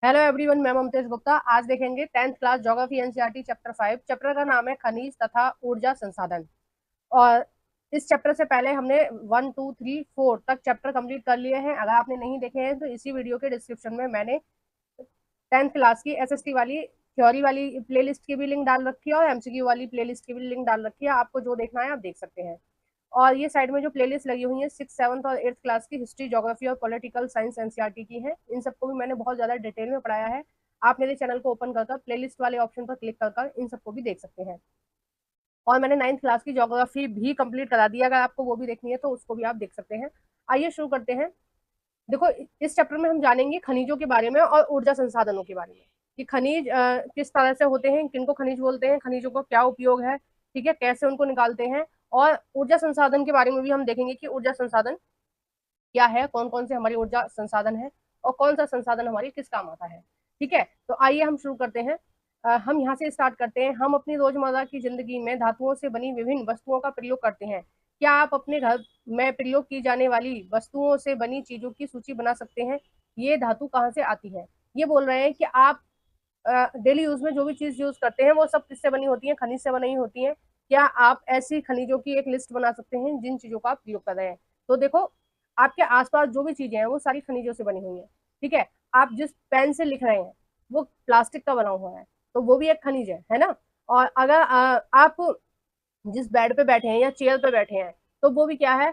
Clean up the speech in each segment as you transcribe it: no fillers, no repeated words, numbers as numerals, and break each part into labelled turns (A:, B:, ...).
A: Hello everyone, मैं ममतेज गुप्ता। आज देखेंगे 10th class geography NCERT chapter 5। Chapter का नाम है खनिज तथा ऊर्जा संसाधन। और इस चैप्टर से पहले हमने 1 2 3 4 तक चैप्टर कंप्लीट कर लिए हैं। अगर आपने नहीं देखे हैं तो इसी वीडियो के डिस्क्रिप्शन में मैंने 10th क्लास की एसएसटी वाली थ्योरी वाली प्लेलिस्ट की भी लिंक डाल रखी है और एमसीक्यू वाली प्लेलिस्ट की भी लिंक डाल रखी है। आपको जो देखना है आप देख सकते हैं। और ये साइड में जो प्लेलिस्ट लगी हुई है 6 7 और 8th क्लास की हिस्ट्री ज्योग्राफी और पॉलिटिकल साइंस एनसीईआरटी की है। इन सबको भी मैंने बहुत ज्यादा डिटेल में पढ़ाया है। आप मेरे चैनल को ओपन कर प्लेलिस्ट वाले ऑप्शन पर क्लिक कर इन सबको भी देख सकते हैं। और मैंने 9th क्लास की ज्योग्राफी भी कंप्लीट करा दी है। अगर आपको वो भी देखनी है तो उसको भी आप देख सकते हैं। आइए शुरू करते हैं। देखो, इस चैप्टर में हम जानेंगे खनिजों के बारे में और ऊर्जा संसाधनों के बारे में कि खनिज किस तरह से होते हैं, किनको खनिज बोलते हैं, खनिजों का क्या उपयोग है, ठीक है, कैसे उनको निकालते हैं। और ऊर्जा संसाधन के बारे में भी हम देखेंगे कि ऊर्जा संसाधन क्या है, कौन कौन से हमारी ऊर्जा संसाधन है और कौन सा संसाधन हमारी किस काम आता है। ठीक है, तो आइए हम शुरू करते हैं। हम यहाँ से स्टार्ट करते हैं। हम अपनी रोजमर्रा की जिंदगी में धातुओं से बनी विभिन्न वस्तुओं का प्रयोग करते हैं। क्या आप अपने घर में प्रयोग की जाने वाली वस्तुओं से बनी चीजों की सूची बना सकते हैं? ये धातु कहाँ से आती है? ये बोल रहे हैं कि आप डेली यूज में जो भी चीज यूज करते हैं वो सब किससे बनी होती है? खनिज से बनी होती है। क्या आप ऐसी खनिजों की एक लिस्ट बना सकते हैं जिन चीजों का आप प्रयोग कर रहे हैं? तो देखो, आपके आसपास जो भी चीजें हैं वो सारी खनिजों से बनी हुई है। ठीक है, आप जिस पेन से लिख रहे हैं वो प्लास्टिक का बना हुआ है, तो वो भी एक खनिज है ना। और अगर आप जिस बेड पे बैठे हैं या चेयर पे बैठे हैं तो वो भी क्या है?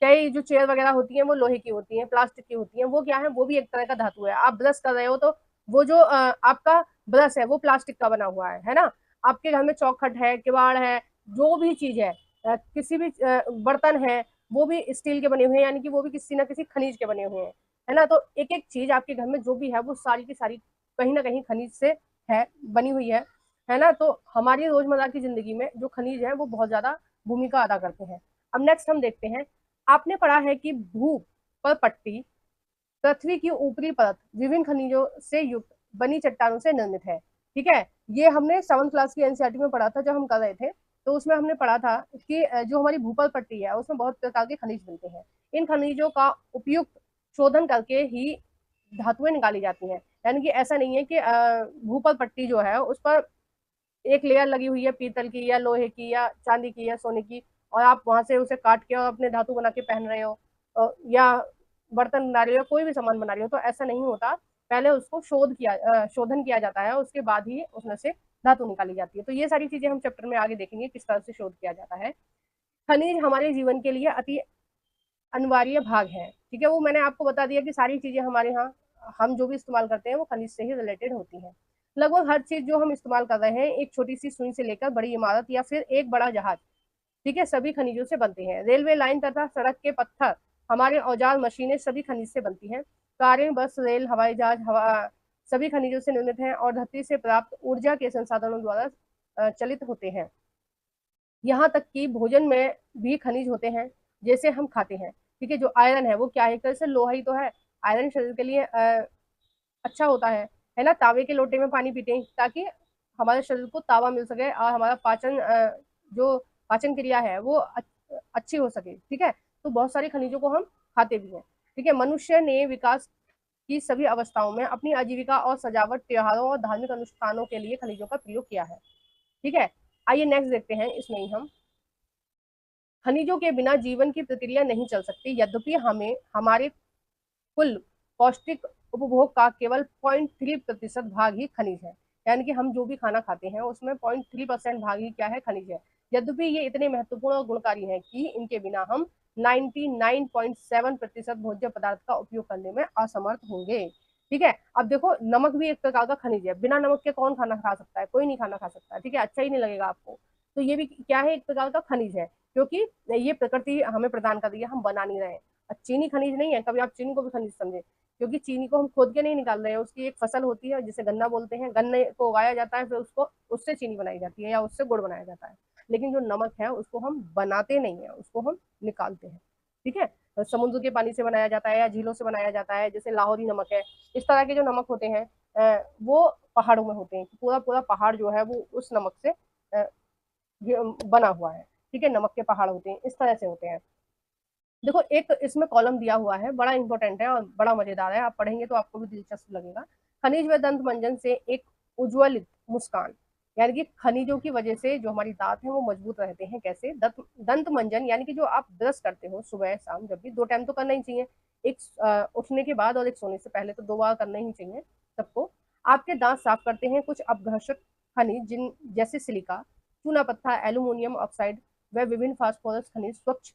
A: कई जो चेयर वगैरह होती हैं वो लोहे की होती हैं, प्लास्टिक की होती हैं, वो क्या है? वो भी एक तरह का धातु है। आप ब्रश कर रहे हो तो वो जो आपका ब्रश है वो प्लास्टिक का बना हुआ है ना। आपके घर में चौखट है, किवाड़ है, जो भी चीज है, किसी भी बर्तन है, वो भी स्टील के बने हुए हैं, यानी कि वो भी किसी ना किसी खनिज के बने हुए हैं, है ना। तो एक एक चीज आपके घर में जो भी है वो सारी की सारी कहीं ना कहीं खनिज से है, बनी हुई है ना। तो हमारी रोजमर्रा की जिंदगी में जो खनिज है वो बहुत ज्यादा भूमिका अदा करते हैं। अब नेक्स्ट हम देखते हैं। आपने पढ़ा है कि भू पर पट्टी पृथ्वी की ऊपरी परत विभिन्न खनिजों से युक्त बनी चट्टानों से निर्मित है। ठीक है, ये हमने 7th क्लास की एनसीईआरटी में पढ़ा था जब हम कर रहे थे। तो उसमें हमने पढ़ा था कि जो हमारी भूपर पट्टी है उसमें बहुत प्रकार के खनिज मिलते हैं। इन खनिजों का उपयुक्त शोधन करके ही धातुएं निकाली जाती हैं। यानी कि ऐसा नहीं है कि भूपर पट्टी जो है उस पर एक लेयर लगी हुई है पीतल की या लोहे की या चांदी की या सोने की, और आप वहां से उसे काट के और अपने धातु बना के पहन रहे हो, या बर्तन बना रहे हो या कोई भी सामान बना रहे हो, तो ऐसा नहीं होता। पहले उसको शोधन किया जाता है, उसके बाद ही उसमें से धातु निकाली जाती है। तो ये सारी चीजें हम चैप्टर में आगे देखेंगे किस तरह से शोध किया जाता है। खनिज हमारे जीवन के लिए अति अनिवार्य भाग है। ठीक है, वो मैंने आपको बता दिया कि सारी चीजें हमारे यहाँ हम जो भी इस्तेमाल करते हैं वो खनिज से ही रिलेटेड होती हैं। लगभग हर चीज जो हम इस्तेमाल कर रहे हैं, एक छोटी सी सुई से लेकर बड़ी इमारत या फिर एक बड़ा जहाज, ठीक है, सभी खनिजों से बनते हैं। रेलवे लाइन तथा सड़क के पत्थर, हमारे औजार मशीनें सभी खनिज से बनती हैं। कारें, बस, रेल, हवाई जहाज सभी खनिजों से निर्मित हैं और धरती से प्राप्त ऊर्जा के संसाधनों द्वारा चलित होते हैं। यहाँ तक कि भोजन में भी खनिज होते हैं जैसे हम खाते हैं। ठीक है, जो आयरन है वो क्या है? एक तरह से लोहा ही तो है। आयरन शरीर के लिए अच्छा होता है ना। तावे के लोटे में पानी पीते हैं ताकि हमारे शरीर को तावा मिल सके और हमारा पाचन जो पाचन क्रिया है वो अच्छी हो सके। ठीक है, तो बहुत सारी खनिजों को हम खाते भी हैं। ठीक है, मनुष्य ने विकास की सभी अवस्थाओं में अपनी आजीविका और सजावट, त्योहारों और धार्मिक अनुष्ठानों के लिए खनिजों का प्रयोग किया है। ठीक है, आइए नेक्स्ट देखते हैं। इसमें ही हम खनिजों के बिना जीवन की प्रक्रिया नहीं चल सकती। यद्यपि हमें हमारे कुल पौष्टिक उपभोग का केवल 0.3% भाग ही खनिज है। यानी कि हम जो भी खाना खाते हैं उसमें 0.3% भाग ही क्या है? खनिज है। यद्यपि ये इतने महत्वपूर्ण और गुणकारी हैं कि इनके बिना हम 99.7% भोज्य पदार्थ का उपयोग करने में असमर्थ होंगे। ठीक है, अब देखो, नमक भी एक प्रकार का खनिज है। बिना नमक के कौन खाना खा सकता है? कोई नहीं खाना खा सकता। ठीक है, अच्छा ही नहीं लगेगा आपको। तो ये भी क्या है? एक प्रकार का खनिज है, क्योंकि ये प्रकृति हमें प्रदान कर रही है, हम बना नहीं रहे हैं। चीनी खनिज नहीं है, कभी आप चीनी को भी खनिज समझे, क्योंकि चीनी को हम खोद के नहीं निकाल रहे हैं। उसकी एक फसल होती है जिसे गन्ना बोलते हैं, गन्ने को उगाया जाता है, फिर उसको उससे चीनी बनाई जाती है या उससे गुड़ बनाया जाता है। लेकिन जो नमक है उसको हम बनाते नहीं है, उसको हम निकालते हैं। ठीक है, समुद्र के पानी से बनाया जाता है या झीलों से बनाया जाता है, जैसे लाहौरी नमक है। इस तरह के जो नमक होते हैं वो पहाड़ों में होते हैं। पूरा पूरा पहाड़ जो है वो उस नमक से बना हुआ है। ठीक है, नमक के पहाड़ होते हैं, इस तरह से होते हैं। देखो एक इसमें कॉलम दिया हुआ है, बड़ा इंपॉर्टेंट है और बड़ा मजेदार है, आप पढ़ेंगे तो आपको भी दिलचस्प लगेगा। खनिज व दंत मंजन से एक उज्ज्वलित मुस्कान, यानी कि खनिजों की वजह से जो हमारी दांत हैं वो मजबूत रहते हैं। कैसे? दंत मंजन यानी कि जो आप ब्रश करते हो सुबह शाम, जब भी 2 टाइम तो करना ही चाहिए, एक उठने के बाद और एक सोने से पहले, तो 2 बार करना ही चाहिए सबको। आपके दांत साफ करते हैं कुछ अपघर्षक खनिज जिन जैसे सिलिका, चूना पत्थर, एल्यूमिनियम ऑक्साइड व विभिन्न फास्फोरस खनिज स्वच्छ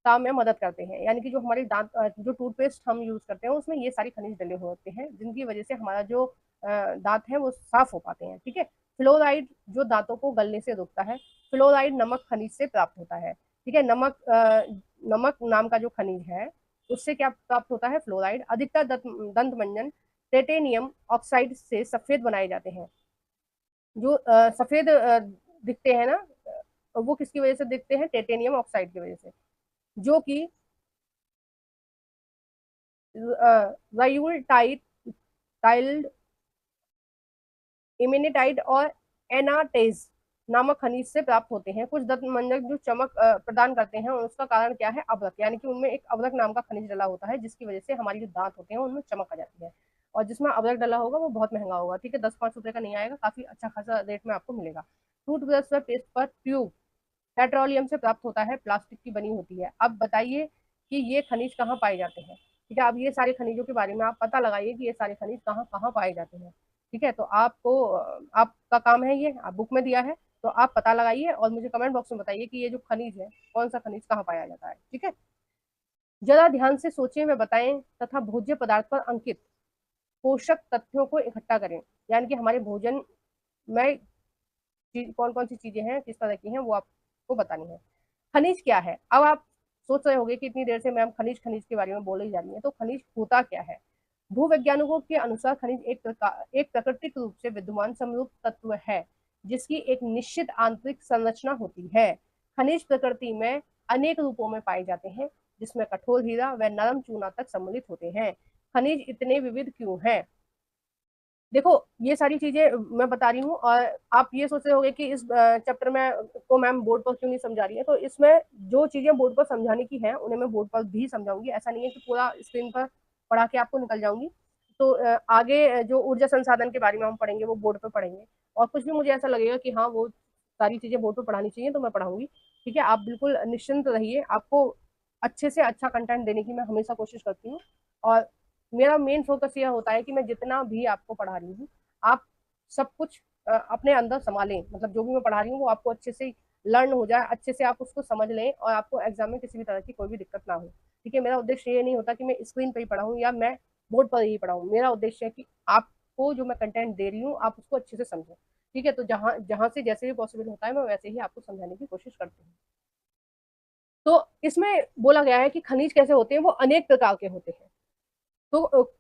A: काम में मदद करते हैं। यानी कि जो हमारी दांत जो टूथपेस्ट हम यूज करते हैं उसमें ये सारे खनिज डले होते हैं, जिनकी वजह से हमारा जो दांत है वो साफ हो पाते हैं। ठीक है। फ्लोराइड जो दांतों को गलने से रोकता है। फ्लोराइड नमक खनिज से प्राप्त होता है। ठीक है। नमक नाम का जो खनिज है उससे क्या प्राप्त होता है? फ्लोराइड। अधिकतर दंत मंजन टाइटेनियम ऑक्साइड से सफेद बनाए जाते हैं। जो सफेद दिखते हैं ना, वो किसकी वजह से दिखते हैं? टाइटेनियम ऑक्साइड की वजह से, जो कि रायूल टाइट टाइल्ड इम्यूनिटाइड और एनाटेज नामक खनिज से प्राप्त होते हैं। कुछ दंत मंजन जो चमक प्रदान करते हैं उसका कारण क्या है? अभ्रक, यानी कि उनमें एक अभ्रक नाम का खनिज डला होता है, जिसकी वजह से हमारी जो दांत होते हैं उनमें चमक आ जाती है। और जिसमें अभ्रक डला होगा वो बहुत महंगा होगा। ठीक है। 10-5 रुपए का नहीं आएगा, काफी अच्छा खासा रेट में आपको मिलेगा। टूथब्रश व पेस्ट पर ट्यूब पेट्रोलियम से प्राप्त होता है, प्लास्टिक की बनी होती है। अब बताइए कि ये खनिज कहाँ पाए जाते हैं? ठीक है। अब ये सारे खनिजों के बारे में आप पता लगाइए कि ये सारे खनिज कहाँ कहाँ पाए जाते हैं। ठीक है। तो आपको आपका काम है, ये आप बुक में दिया है, तो आप पता लगाइए और मुझे कमेंट बॉक्स में बताइए कि ये जो खनिज है कौन सा खनिज कहाँ पाया जाता है। ठीक है। जरा ध्यान से सोचें व बताएं तथा भोज्य पदार्थ पर अंकित पोषक तथ्यों को इकट्ठा करें। यानी कि हमारे भोजन में कौन कौन सी चीजें हैं, किस तरह की हैं, वो आपको बतानी है। खनिज क्या है? अब आप सोच रहे होंगे कि इतनी देर से मैम खनिज खनिज के बारे में बोल ही जा रही है, तो खनिज होता क्या है? भूवैज्ञानिकों के अनुसार खनिज एक प्राकृतिक रूप से विद्यमान समरूप तत्व है, जिसकी एक निश्चित आंतरिक संरचना होती है। खनिज प्रकृति में अनेक रूपों में पाए जाते हैं, जिसमें कठोर हीरा व नरम चूना तक सम्मिलित होते हैं। खनिज इतने विविध क्यों हैं? देखो ये सारी चीजें मैं बता रही हूँ, और आप ये सोच रहे होंगे कि इस चैप्टर में को मैम बोर्ड पर क्यों नहीं समझा रही है। तो इसमें जो चीजें बोर्ड पर समझाने की हैं उन्हें मैं बोर्ड पर भी समझाऊंगी। ऐसा नहीं है कि पूरा स्क्रीन पर पढ़ा के आपको निकल जाऊंगी। तो आगे जो ऊर्जा संसाधन के बारे में हम पढ़ेंगे वो बोर्ड पर पढ़ेंगे, और कुछ भी मुझे ऐसा लगेगा कि हाँ वो सारी चीजें बोर्ड पर पढ़ानी चाहिए तो मैं पढ़ाऊंगी। ठीक है। आप बिल्कुल निश्चिंत रहिए, आपको अच्छे से अच्छा कंटेंट देने की मैं हमेशा कोशिश करती हूँ। और मेरा मेन फोकस यह होता है कि मैं जितना भी आपको पढ़ा रही हूँ आप सब कुछ अपने अंदर संभालें, मतलब जो भी मैं पढ़ा रही हूँ वो आपको अच्छे से लर्न हो जाए, अच्छे से आप उसको समझ लें और आपको एग्जाम में किसी भी तरह की कोई भी दिक्कत ना हो। ठीक है। मेरा उद्देश्य ये नहीं होता कि मैं स्क्रीन पर ही पढ़ाऊँ या मैं बोर्ड पर ही पढ़ाऊँ। मेरा उद्देश्य है कि आपको जो मैं कंटेंट दे रही हूँ आप उसको अच्छे से समझें। ठीक है। तो जहाँ जहाँ से जैसे भी पॉसिबल होता है मैं वैसे ही आपको समझाने की कोशिश करती हूँ। तो इसमें बोला गया है कि खनिज कैसे होते हैं, वो अनेक प्रकार के होते हैं। तो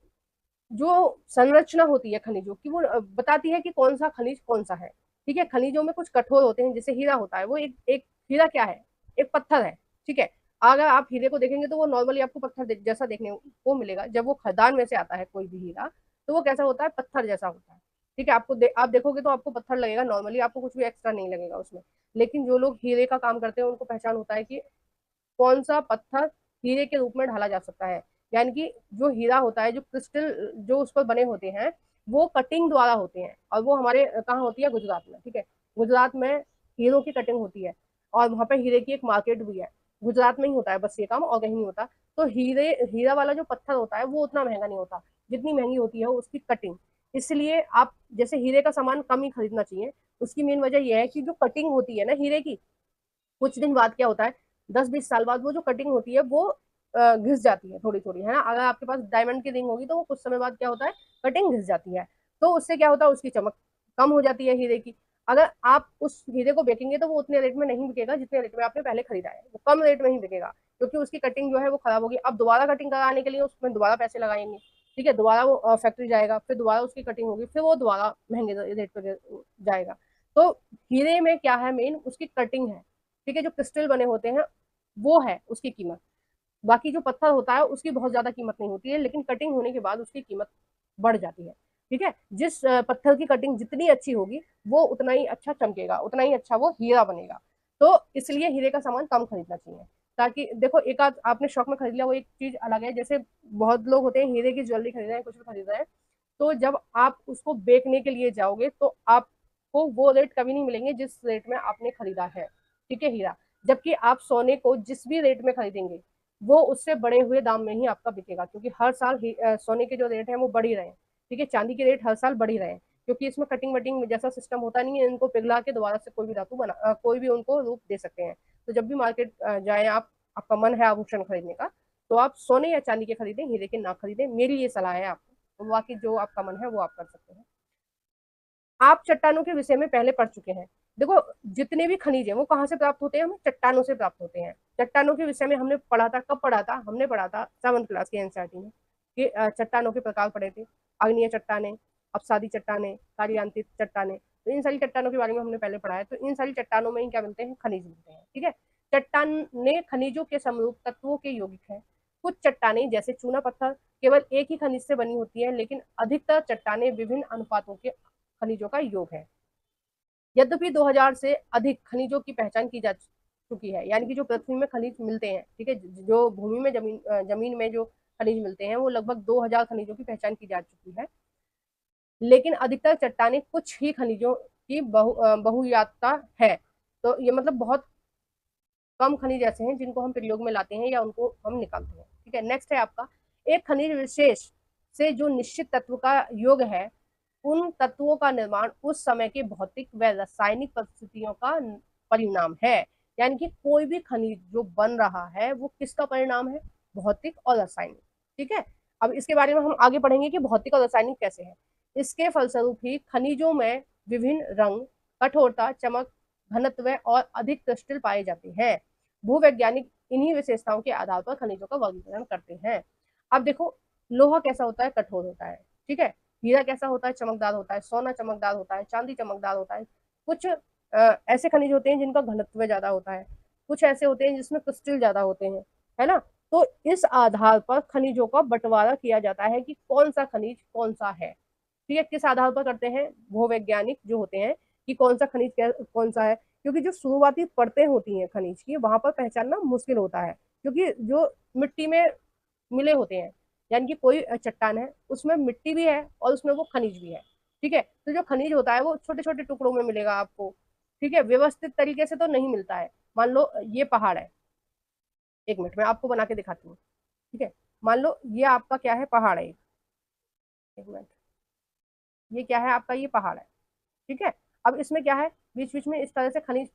A: जो संरचना होती है खनिजों की वो बताती है कि कौन सा खनिज कौन सा है। ठीक है। खनिजों में कुछ कठोर होते हैं, जैसे हीरा होता है, वो एक एक हीरा क्या है? एक पत्थर है। ठीक है। अगर आप हीरे को देखेंगे तो वो नॉर्मली आपको जैसा देखने को मिलेगा। जब वो खदान में से आता है कोई भी हीरा, तो वो कैसा होता है? पत्थर जैसा होता है। ठीक है। आप देखोगे तो आपको पत्थर लगेगा, नॉर्मली आपको कुछ भी एक्स्ट्रा नहीं लगेगा उसमें। लेकिन जो लोग हीरे का काम करते हैं उनको पहचान होता है कि कौन सा पत्थर हीरे के रूप में ढाला जा सकता है। यानी कि जो हीरा होता है, जो क्रिस्टल जो उस पर बने होते हैं, वो कटिंग द्वारा होते हैं, और वो हमारे कहाँ होती है? गुजरात में। ठीक है। गुजरात में हीरो की कटिंग होती है, और वहाँ पे हीरे की एक मार्केट भी है। गुजरात में ही होता है बस ये काम, और कहीं नहीं होता। तो हीरा वाला जो पत्थर होता है वो उतना महंगा नहीं होता जितनी महंगी होती है उसकी कटिंग। इसलिए आप जैसे हीरे का सामान कम ही खरीदना चाहिए। उसकी मेन वजह यह है कि जो कटिंग होती है ना हीरे की, कुछ दिन बाद क्या होता है, 10-20 साल बाद वो जो कटिंग होती है वो घिस जाती है थोड़ी थोड़ी, है ना। अगर आपके पास डायमंड की रिंग होगी तो वो कुछ समय बाद क्या होता है, कटिंग घिस जाती है। तो उससे क्या होता है, उसकी चमक कम हो जाती है हीरे की। अगर आप उस हीरे को बेचेंगे तो वो उतने रेट में नहीं बिकेगा जितने रेट में आपने पहले खरीदा है, वो कम रेट में ही बिकेगा, क्योंकि उसकी कटिंग जो है वो खराब होगी। अब दोबारा कटिंग कराने के लिए उसमें दोबारा पैसे लगाएंगे। ठीक है। दोबारा वो फैक्ट्री जाएगा, फिर दोबारा उसकी कटिंग होगी, फिर वो दोबारा महंगे रेट पर जाएगा। तो हीरे में क्या है, मेन उसकी कटिंग है। ठीक है। जो क्रिस्टल बने होते हैं वो है उसकी कीमत। बाकी जो पत्थर होता है उसकी बहुत ज्यादा कीमत नहीं होती है, लेकिन कटिंग होने के बाद उसकी कीमत बढ़ जाती है। ठीक है। जिस पत्थर की कटिंग जितनी अच्छी होगी वो उतना ही अच्छा चमकेगा, उतना ही अच्छा वो हीरा बनेगा। तो इसलिए हीरे का सामान कम खरीदना चाहिए। ताकि देखो एक आध आपने शौक में खरीद लिया वो एक चीज अलग है, जैसे बहुत लोग होते हैं हीरे की ज्वेलरी खरीद रहे हैं, कुछ भी खरीद रहे हैं, तो जब आप उसको बेचने के लिए जाओगे तो आपको वो रेट कभी नहीं मिलेंगे जिस रेट में आपने खरीदा है, ठीक है, हीरा। जबकि आप सोने को जिस भी रेट में खरीदेंगे वो उससे बढ़े हुए दाम में ही आपका बिकेगा, क्योंकि हर साल सोने के जो रेट है वो बढ़ ही रहे हैं, ठीक है, चांदी के रेट हर साल बढ़ ही रहे हैं, क्योंकि इसमें कटिंग वटिंग जैसा सिस्टम होता नहीं है, इनको पिघला के दोबारा से कोई भी धातु कोई भी उनको रूप दे सकते हैं। तो जब भी मार्केट जाए आप, आपका मन है आभूषण खरीदने का, तो आप सोने या चांदी के खरीदें, हीरे के ना खरीदें, मेरी ये सलाह है आपको, तो बाकी जो आपका मन है वो आप कर सकते हैं। आप चट्टानों के विषय में पहले पढ़ चुके हैं। देखो जितने भी खनिज है वो कहाँ से प्राप्त होते हैं, हमें चट्टानों से प्राप्त होते हैं। चट्टानों के विषय में हमने पढ़ा था, कब पढ़ा था, हमने पढ़ा था 7th क्लास की एनसीईआरटी में, कि चट्टानों के प्रकार पढ़े थे, आग्नेय चट्टाने, अपसादी चट्टाने, कार्यांतित चट्टाने, तो इन सारी चट्टानों के बारे में हमने पहले पढ़ा है। तो इन सारी चट्टानों में ही क्या मिलते हैं, खनिज मिलते हैं, ठीक है। चट्टाने खनिजों के समरूप तत्वों के यौगिक है। कुछ चट्टाने जैसे चूना पत्थर केवल एक ही खनिज से बनी होती है, लेकिन अधिकतर चट्टाने विभिन्न अनुपातों के खनिजों का योग है। यद्यपि 2000 से अधिक खनिजों की पहचान की जा चुकी है, यानी कि जो पृथ्वी में खनिज मिलते हैं, ठीक है, जो भूमि में जमीन में जो खनिज मिलते हैं वो लगभग 2000 खनिजों की पहचान की जा चुकी है, लेकिन अधिकतर चट्टाने कुछ ही खनिजों की बहुयात्ता है। तो ये मतलब बहुत कम खनिज ऐसे हैं जिनको हम प्रयोग में लाते हैं या उनको हम निकालते हैं, ठीक है। नेक्स्ट है आपका, एक खनिज विशेष से जो निश्चित तत्व का योग है, उन तत्वों का निर्माण उस समय के भौतिक व रासायनिक परिस्थितियों का परिणाम है। यानी कि कोई भी खनिज जो बन रहा है वो किसका परिणाम है, भौतिक और रासायनिक, ठीक है। अब इसके बारे में हम आगे पढ़ेंगे कि भौतिक और रासायनिक कैसे है। इसके फलस्वरूप ही खनिजों में विभिन्न रंग, कठोरता, चमक, घनत्व और अधिक क्रिस्टल पाए जाते हैं। भूवैज्ञानिक इन्हीं विशेषताओं के आधार पर खनिजों का वर्गीकरण करते हैं। अब देखो लोहा कैसा होता है, कठोर होता है, ठीक है। हीरा कैसा होता है, चमकदार होता है। सोना चमकदार होता है, चांदी चमकदार होता है। कुछ ऐसे खनिज होते हैं जिनका घनत्व ज्यादा होता है, कुछ ऐसे होते हैं जिसमें क्रिस्टल ज्यादा होते हैं, है ना। तो इस आधार पर खनिजों का बंटवारा किया जाता है कि कौन सा खनिज कौन सा है, ठीक है। किस आधार पर करते हैं, भूवैज्ञानिक जो होते हैं कि कौन सा खनिज कौन सा है, क्योंकि जो शुरुआती परतें होती हैं खनिज की वहां पर पहचानना मुश्किल होता है, क्योंकि जो मिट्टी में मिले होते हैं, यानी कि कोई चट्टान है उसमें मिट्टी भी है और उसमें वो खनिज भी है, ठीक है। तो जो खनिज होता है वो छोटे छोटे टुकड़ों में मिलेगा आपको, ठीक है, व्यवस्थित तरीके से तो नहीं मिलता है। मान लो ये पहाड़ है, एक मिनट में आपको बना के दिखाती हूँ, ठीक है। मान लो ये आपका क्या है, पहाड़ है, एक मिनट, ये क्या है आपका, ये पहाड़ है, ठीक है। अब इसमें क्या है, बीच बीच में इस तरह से खनिज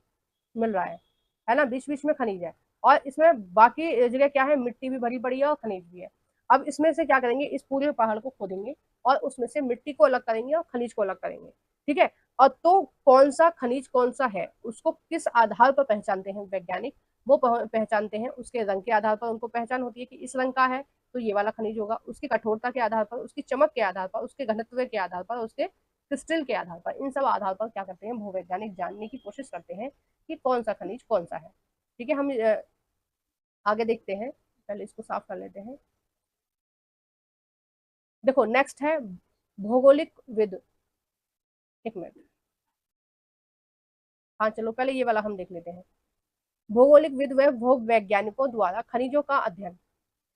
A: मिल रहा है ना, बीच बीच में खनिज है, और इसमें बाकी जगह क्या है, मिट्टी भी भरी पड़ी है और खनिज भी है। अब इसमें से क्या करेंगे, इस पूरे पहाड़ को खोदेंगे और उसमें से मिट्टी को अलग करेंगे और खनिज को अलग करेंगे, ठीक है। और तो कौन सा खनिज कौन सा है उसको किस आधार पर पहचानते हैं वैज्ञानिक, वो पहचानते हैं उसके रंग के आधार पर, उनको पहचान होती है कि इस रंग का है तो ये वाला खनिज होगा, उसकी कठोरता के आधार पर, उसकी चमक के आधार पर, उसके घनत्व के आधार पर, उसके क्रिस्टल के आधार पर, इन सब आधार पर क्या करते हैं भूवैज्ञानिक जानने की कोशिश करते हैं कि कौन सा खनिज कौन सा है, ठीक है। हम आगे देखते हैं, पहले इसको साफ कर लेते हैं। देखो नेक्स्ट है भौगोलिक विद, एक मिनट, हाँ चलो पहले ये वाला हम देख लेते हैं। भौगोलिक विद व भूवैज्ञानिकों वैज्ञानिकों द्वारा खनिजों का अध्ययन।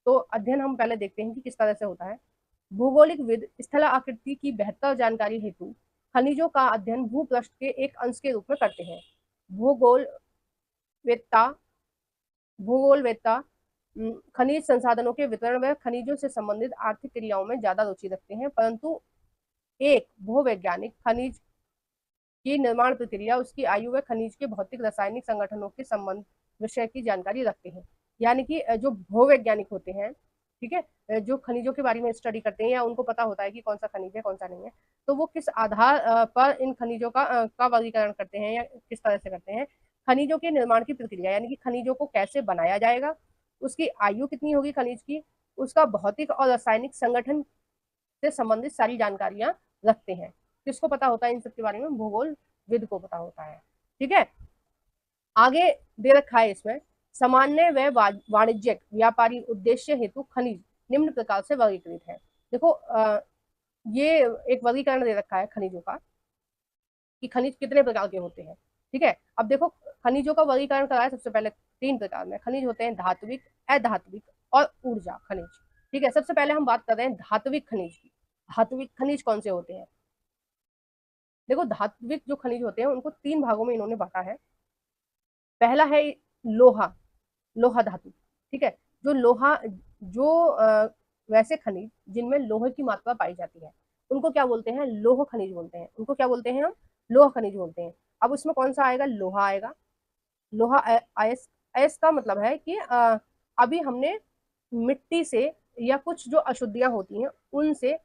A: तो अध्ययन हम पहले देखते हैं कि किस तरह से होता है। भौगोलिक विद स्थल आकृति की बेहतर जानकारी हेतु खनिजों का अध्ययन भूपृष्ठ के एक अंश के रूप में करते हैं। भूगोल वेत्ता भूगोलवेत्ता खनिज संसाधनों के वितरण व खनिजों से संबंधित आर्थिक क्रियाओं में ज्यादा रुचि रखते हैं, परंतु एक भूवैज्ञानिक खनिज की निर्माण प्रक्रिया, उसकी आयु व खनिज के भौतिक रासायनिक संगठनों के संबंध विषय की जानकारी रखते हैं। यानी कि जो भूवैज्ञानिक होते हैं, ठीक है, जो खनिजों के बारे में स्टडी करते हैं या उनको पता होता है कि कौन सा खनिज है कौन सा नहीं है, तो वो किस आधार पर इन खनिजों का वर्गीकरण करते हैं या किस तरह से करते हैं, खनिजों के निर्माण की प्रक्रिया, यानी कि खनिजों को कैसे बनाया जाएगा, उसकी आयु कितनी होगी खनिज की, उसका भौतिक और रासायनिक संगठन से संबंधित सारी जानकारियां रखते हैं। किसको पता होता है इन सब के बारे में, भूगोल विद को पता होता है, ठीक है। आगे दे रखा है इसमें, सामान्य व वाणिज्यिक व्यापारी उद्देश्य हेतु खनिज निम्न प्रकार से वर्गीकृत है। देखो ये एक वर्गीकरण दे रखा है खनिजों का कि खनिज कितने प्रकार के होते हैं, ठीक है। अब देखो खनिजों का वर्गीकरण करा है सबसे पहले तीन प्रकार में खनिज होते हैं, धात्विक, अधात्विक और ऊर्जा खनिज। ठीक है, सबसे पहले हम बात कर रहे हैं धात्विक खनिज की। धात्विक खनिज कौन से होते हैं? देखो, धात्विक जो खनिज होते हैं उनको तीन भागों में इन्होंने बांटा है। पहला है लोहा, लोहा धातु। ठीक है, जो लोहा, जो वैसे खनिज जिनमें लोहे की मात्रा पाई जाती है उनको क्या बोलते हैं? लोह खनिज बोलते हैं। उनको क्या बोलते हैं हम? लोह खनिज बोलते हैं। अब उसमें कौन सा आएगा? लोहा आएगा। लोहा अयस्क, अयस्क का मतलब है कि अभी हमने मिट्टी से या कुछ जो अशुद्धियां होती हैं उनसे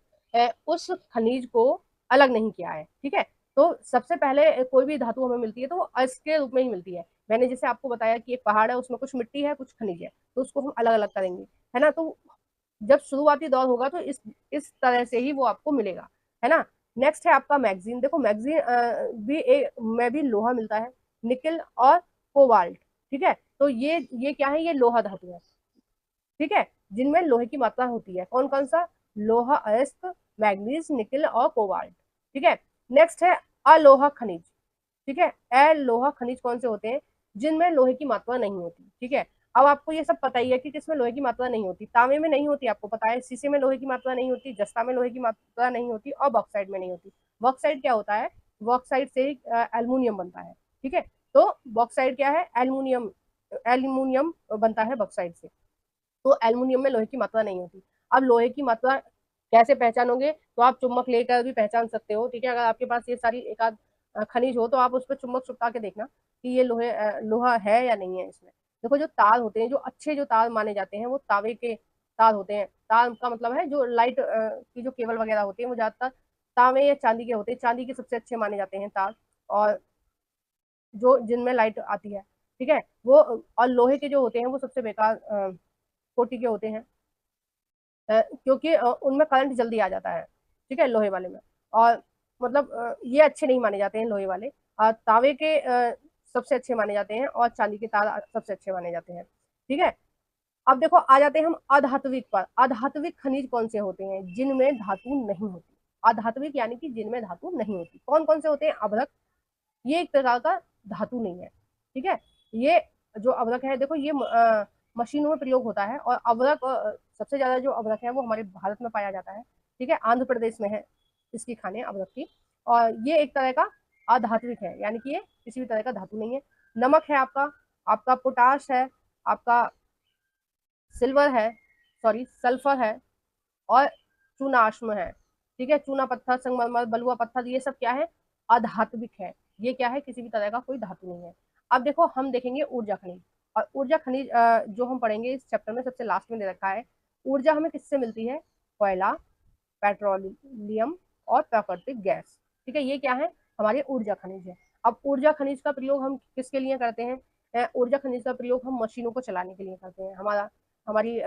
A: उस खनिज को अलग नहीं किया है। ठीक है, तो सबसे पहले कोई भी धातु हमें मिलती है तो वो अयस्क के रूप में ही मिलती है। मैंने जैसे आपको बताया कि एक पहाड़ है, उसमें कुछ मिट्टी है, कुछ खनिज है, तो उसको हम अलग अलग करेंगे, है ना। तो जब शुरुआती दौर होगा तो इस तरह से ही वो आपको मिलेगा, है ना। नेक्स्ट है आपका मैग्जीन। देखो, मैग्जीन भी में भी लोहा मिलता है, निकल और कोबाल्ट। ठीक है, तो ये क्या है? ये लोहा धातु है। ठीक है, जिनमें लोहे की मात्रा होती है। कौन कौन सा? लोहा अयस्क, मैग्नीज, निकल और कोबाल्ट। ठीक है, नेक्स्ट है अलोहा खनिज। ठीक है, अलोहा खनिज कौन से होते हैं? जिनमें लोहे की मात्रा नहीं होती। ठीक है, अब आपको ये सब पता ही है कि किसमें लोहे की मात्रा नहीं होती। तांबे में नहीं होती, आपको पता है। शीशे में लोहे की मात्रा नहीं होती, जस्ता में लोहे की मात्रा नहीं होती और बॉक्साइट में नहीं होती। बॉक्साइट क्या होता है? बॉक्साइट से एल्यूमिनियम बनता है। ठीक है, तो बॉक्साइट क्या है? एल्यूमिनियम, एल्यूमिनियम बनता है बॉक्साइट से। तो एल्युमिनियम में लोहे की मात्रा नहीं होती। अब लोहे की मात्रा कैसे पहचानोगे? तो आप चुम्बक लेकर भी पहचान सकते हो। ठीक है, अगर आपके पास ये सारी एक आध खनिज हो तो आप उस पर चुम्बक चिपका के देखना कि ये लोहा है या नहीं है इसमें। देखो, जो तार होते हैं, जो अच्छे जो तार माने जाते हैं वो तांबे के तार होते हैं। तार का मतलब है जो लाइट की जो केबल वगैरह होती है वो ज्यादातर तांबे या चांदी के होते हैं। चांदी के सबसे अच्छे माने जाते हैं तार, और जो जिनमें लाइट आती है। ठीक है, वो और लोहे के जो होते हैं वो सबसे बेकार कोटि के होते हैं, क्योंकि उनमें करंट जल्दी आ जाता है। ठीक है, लोहे वाले में। और मतलब ये अच्छे नहीं माने जाते हैं लोहे वाले। तांबे के सबसे अच्छे माने जाते हैं और चांदी के तार सबसे अच्छे माने जाते हैं। ठीक है, अब देखो आ जाते हैं हम अधात्विक पर। अधात्विक खनिज कौन से होते हैं? जिनमें धातु नहीं होती। अधात्विक यानी कि जिनमें धातु नहीं होती। कौन कौन से होते हैं? अभ्रक, ये एक प्रकार का धातु नहीं है। ठीक है, ये जो अभ्रक है, देखो ये मशीनों में प्रयोग होता है। और अभ्रक सबसे ज्यादा जो अभ्रक है वो हमारे भारत में पाया जाता है। ठीक है, आंध्र प्रदेश में है इसकी खाने अभ्रक की। और ये एक तरह का अधात्विक है, यानी कि ये किसी भी तरह का धातु नहीं है। नमक है आपका, आपका पोटाश है, आपका सिल्वर है, सॉरी सल्फर है, और चूनाश्म है। ठीक है, चूना पत्थर, संगमरमर, बलुआ पत्थर, ये सब क्या है? अधात्विक है। ये क्या है? किसी भी तरह का कोई धातु नहीं है। अब देखो हम देखेंगे ऊर्जा खनिज। और ऊर्जा खनिज जो हम पढ़ेंगे इस चैप्टर में सबसे लास्ट में दे रखा है। ऊर्जा हमें किससे मिलती है? कोयला, पेट्रोलियम और प्राकृतिक गैस। ठीक है, ये क्या है? हमारी ऊर्जा खनिज है। अब ऊर्जा खनिज का प्रयोग हम किसके लिए करते हैं? ऊर्जा खनिज का प्रयोग हम मशीनों को चलाने के लिए करते हैं। हमारी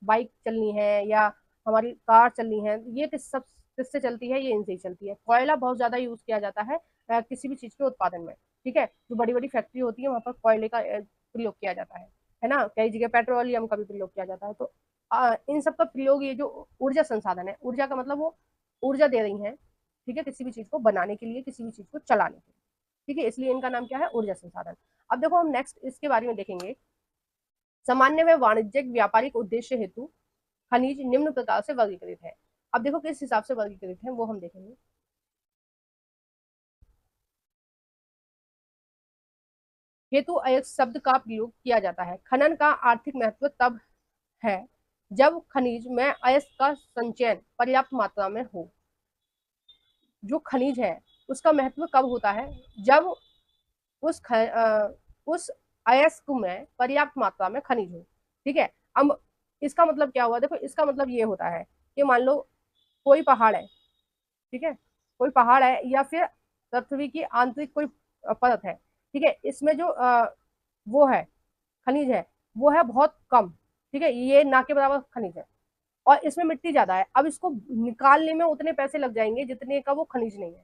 A: बाइक चलनी है या हमारी कार चलनी है, ये किससे चलती है? ये इनसे ही चलती है। कोयला बहुत ज्यादा यूज किया जाता है किसी भी चीज के उत्पादन में। ठीक है, जो बड़ी बड़ी फैक्ट्री होती है वहां पर कोयले का प्रयोग किया जाता है ना। कई जगह पेट्रोलियम का भी प्रयोग किया जाता है। तो इन सब का प्रयोग, ये जो ऊर्जा संसाधन है, ऊर्जा का मतलब वो ऊर्जा दे रही है। ठीक है, किसी भी चीज को बनाने के लिए, किसी भी चीज को चलाने के लिए। ठीक है, इसलिए इनका नाम क्या है? ऊर्जा संसाधन। अब देखो हम नेक्स्ट इसके बारे में देखेंगे। सामान्य व वाणिज्यिक व्यापारिक उद्देश्य हेतु खनिज निम्न प्रकार से वर्गीकृत है। अब देखो किस हिसाब से वर्गीकृत है वो हम देखेंगे। हेतु अयस्क शब्द का प्रयोग किया जाता है। खनन का आर्थिक महत्व तब है जब खनिज में अयस्क का संचयन पर्याप्त मात्रा में हो। जो खनिज है उसका महत्व कब होता है? जब उस अयस्क में पर्याप्त मात्रा में खनिज हो। ठीक है, अब इसका मतलब क्या हुआ? देखो, इसका मतलब ये होता है कि मान लो कोई पहाड़ है। ठीक है, कोई पहाड़ है या फिर पृथ्वी की आंतरिक कोई परत है। ठीक है, इसमें जो वो है खनिज है वो है बहुत कम। ठीक है, ये ना के बराबर खनिज है और इसमें मिट्टी ज्यादा है। अब इसको निकालने में उतने पैसे लग जाएंगे जितने का वो खनिज नहीं है।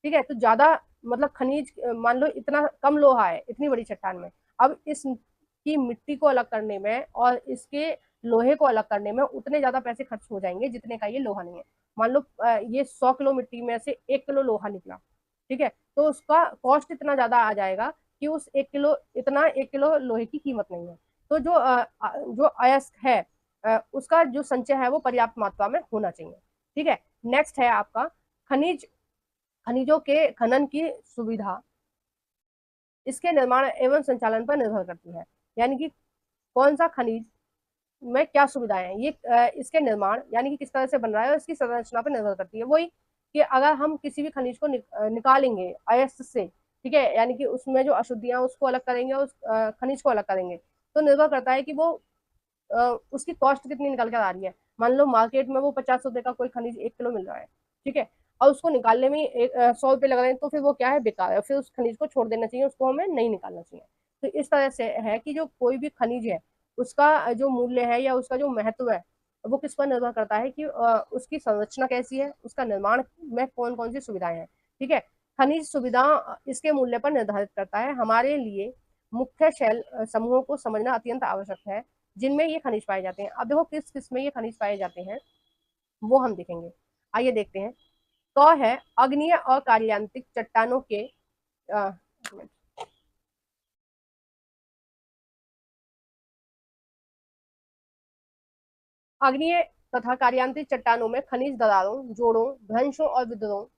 A: ठीक है, तो ज्यादा मतलब खनिज, मान लो इतना कम लोहा है इतनी बड़ी चट्टान में। अब इसकी मिट्टी को अलग करने में और इसके लोहे को अलग करने में उतने ज्यादा पैसे खर्च हो जाएंगे जितने का ये लोहा नहीं है। मान लो ये 100 किलो मिट्टी में से 1 किलो लोहा निकला। ठीक है, तो उसका कॉस्ट इतना ज्यादा आ जाएगा कि उस 1 किलो इतना 1 किलो लोहे की कीमत नहीं है। तो जो अयस्क है उसका जो संचय है वो पर्याप्त मात्रा में होना चाहिए। ठीक है। नेक्स्ट है आपका खनिज खनिजों के खनन की सुविधा इसके निर्माण एवं संचालन पर निर्भर करती है। यानी कि कौन सा खनिज में क्या सुविधाएं हैं, ये इसके निर्माण यानी कि किस तरह से बन रहा है और इसकी संरचना पर निर्भर करती है। वही कि अगर हम किसी भी खनिज को निकालेंगे अयस्क से, ठीक है, यानी कि उसमें जो अशुद्धियां उसको अलग करेंगे और उस खनिज को अलग करेंगे, तो निर्भर करता है कि वो उसकी कॉस्ट कितनी निकल कर आ रही है। मान लो मार्केट में वो 50 रुपए का कोई खनिज 1 किलो मिल रहा है, ठीक है, और उसको निकालने में 100 रुपए लग रहे हैं, तो फिर वो क्या है, बेकार है, फिर उस खनिज को छोड़ देना चाहिए, उसको हमें नहीं निकालना चाहिए। तो इस तरह से है कि जो कोई भी खनिज है उसका जो मूल्य है या उसका जो महत्व है वो किस पर निर्भर करता है कि उसकी संरचना कैसी है, उसका निर्माण में कौन कौन सी सुविधाएं हैं। ठीक है। खनिज सुविधा इसके मूल्य पर निर्धारित करता है। हमारे लिए मुख्य शैल समूहों को समझना अत्यंत आवश्यक है जिनमें ये खनिज पाए जाते हैं। अब देखो किस किस में ये खनिज पाए जाते हैं वो हम देखेंगे। आइए देखते हैं। तो है अग्नीय और कार्यांतिक चट्टानों के अ, अग्नीय तथा कार्यांतिक चट्टानों में खनिज दरारों, जोड़ों, भ्रंशों और विद्रोह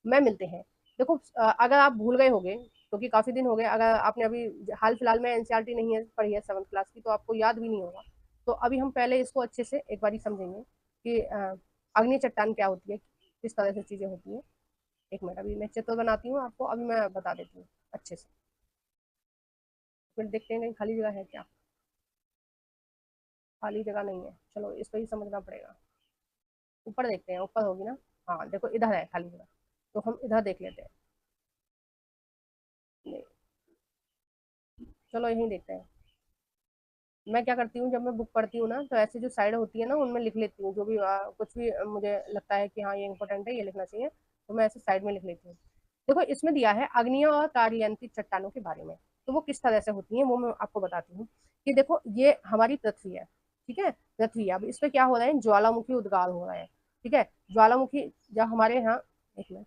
A: में मिलते हैं। देखो अगर आप भूल गए होंगे क्योंकि काफी दिन हो गए, अगर आपने अभी हाल फिलहाल में एनसीईआरटी नहीं है पढ़ी है 7th क्लास की, तो आपको याद भी नहीं होगा। तो अभी हम पहले इसको अच्छे से एक बार समझेंगे कि अग्नि चट्टान क्या होती है, किस तरह से चीजें होती है। एक मिनट, अभी मैं चित्र बनाती हूँ आपको, अभी मैं बता देती हूँ अच्छे से। फिर देखते हैं कहीं खाली जगह है क्या। खाली जगह नहीं है, चलो इसको ही समझना पड़ेगा। ऊपर देखते हैं, ऊपर होगी ना। हाँ देखो इधर है खाली जगह, तो हम इधर देख लेते हैं। नहीं, चलो यही देखते हैं। मैं क्या करती हूँ, जब मैं बुक पढ़ती हूँ ना, तो ऐसी जो साइड होती है ना उनमें लिख लेती हूँ, जो भी कुछ भी मुझे लगता है कि हाँ ये इंपॉर्टेंट है, ये लिखना चाहिए, तो मैं ऐसे साइड में लिख लेती हूँ। देखो इसमें दिया है अग्नियों और कार्यान्तिक चट्टानों के बारे में, तो वो किस तरह से होती है वो मैं आपको बताती हूँ। कि देखो ये हमारी पृथ्वी है, ठीक है, पृथ्वी। अब इस पे क्या हो रहा है, ज्वालामुखी उद्गार हो रहा है। ठीक है। ज्वालामुखी जब हमारे यहाँ, एक मिनट,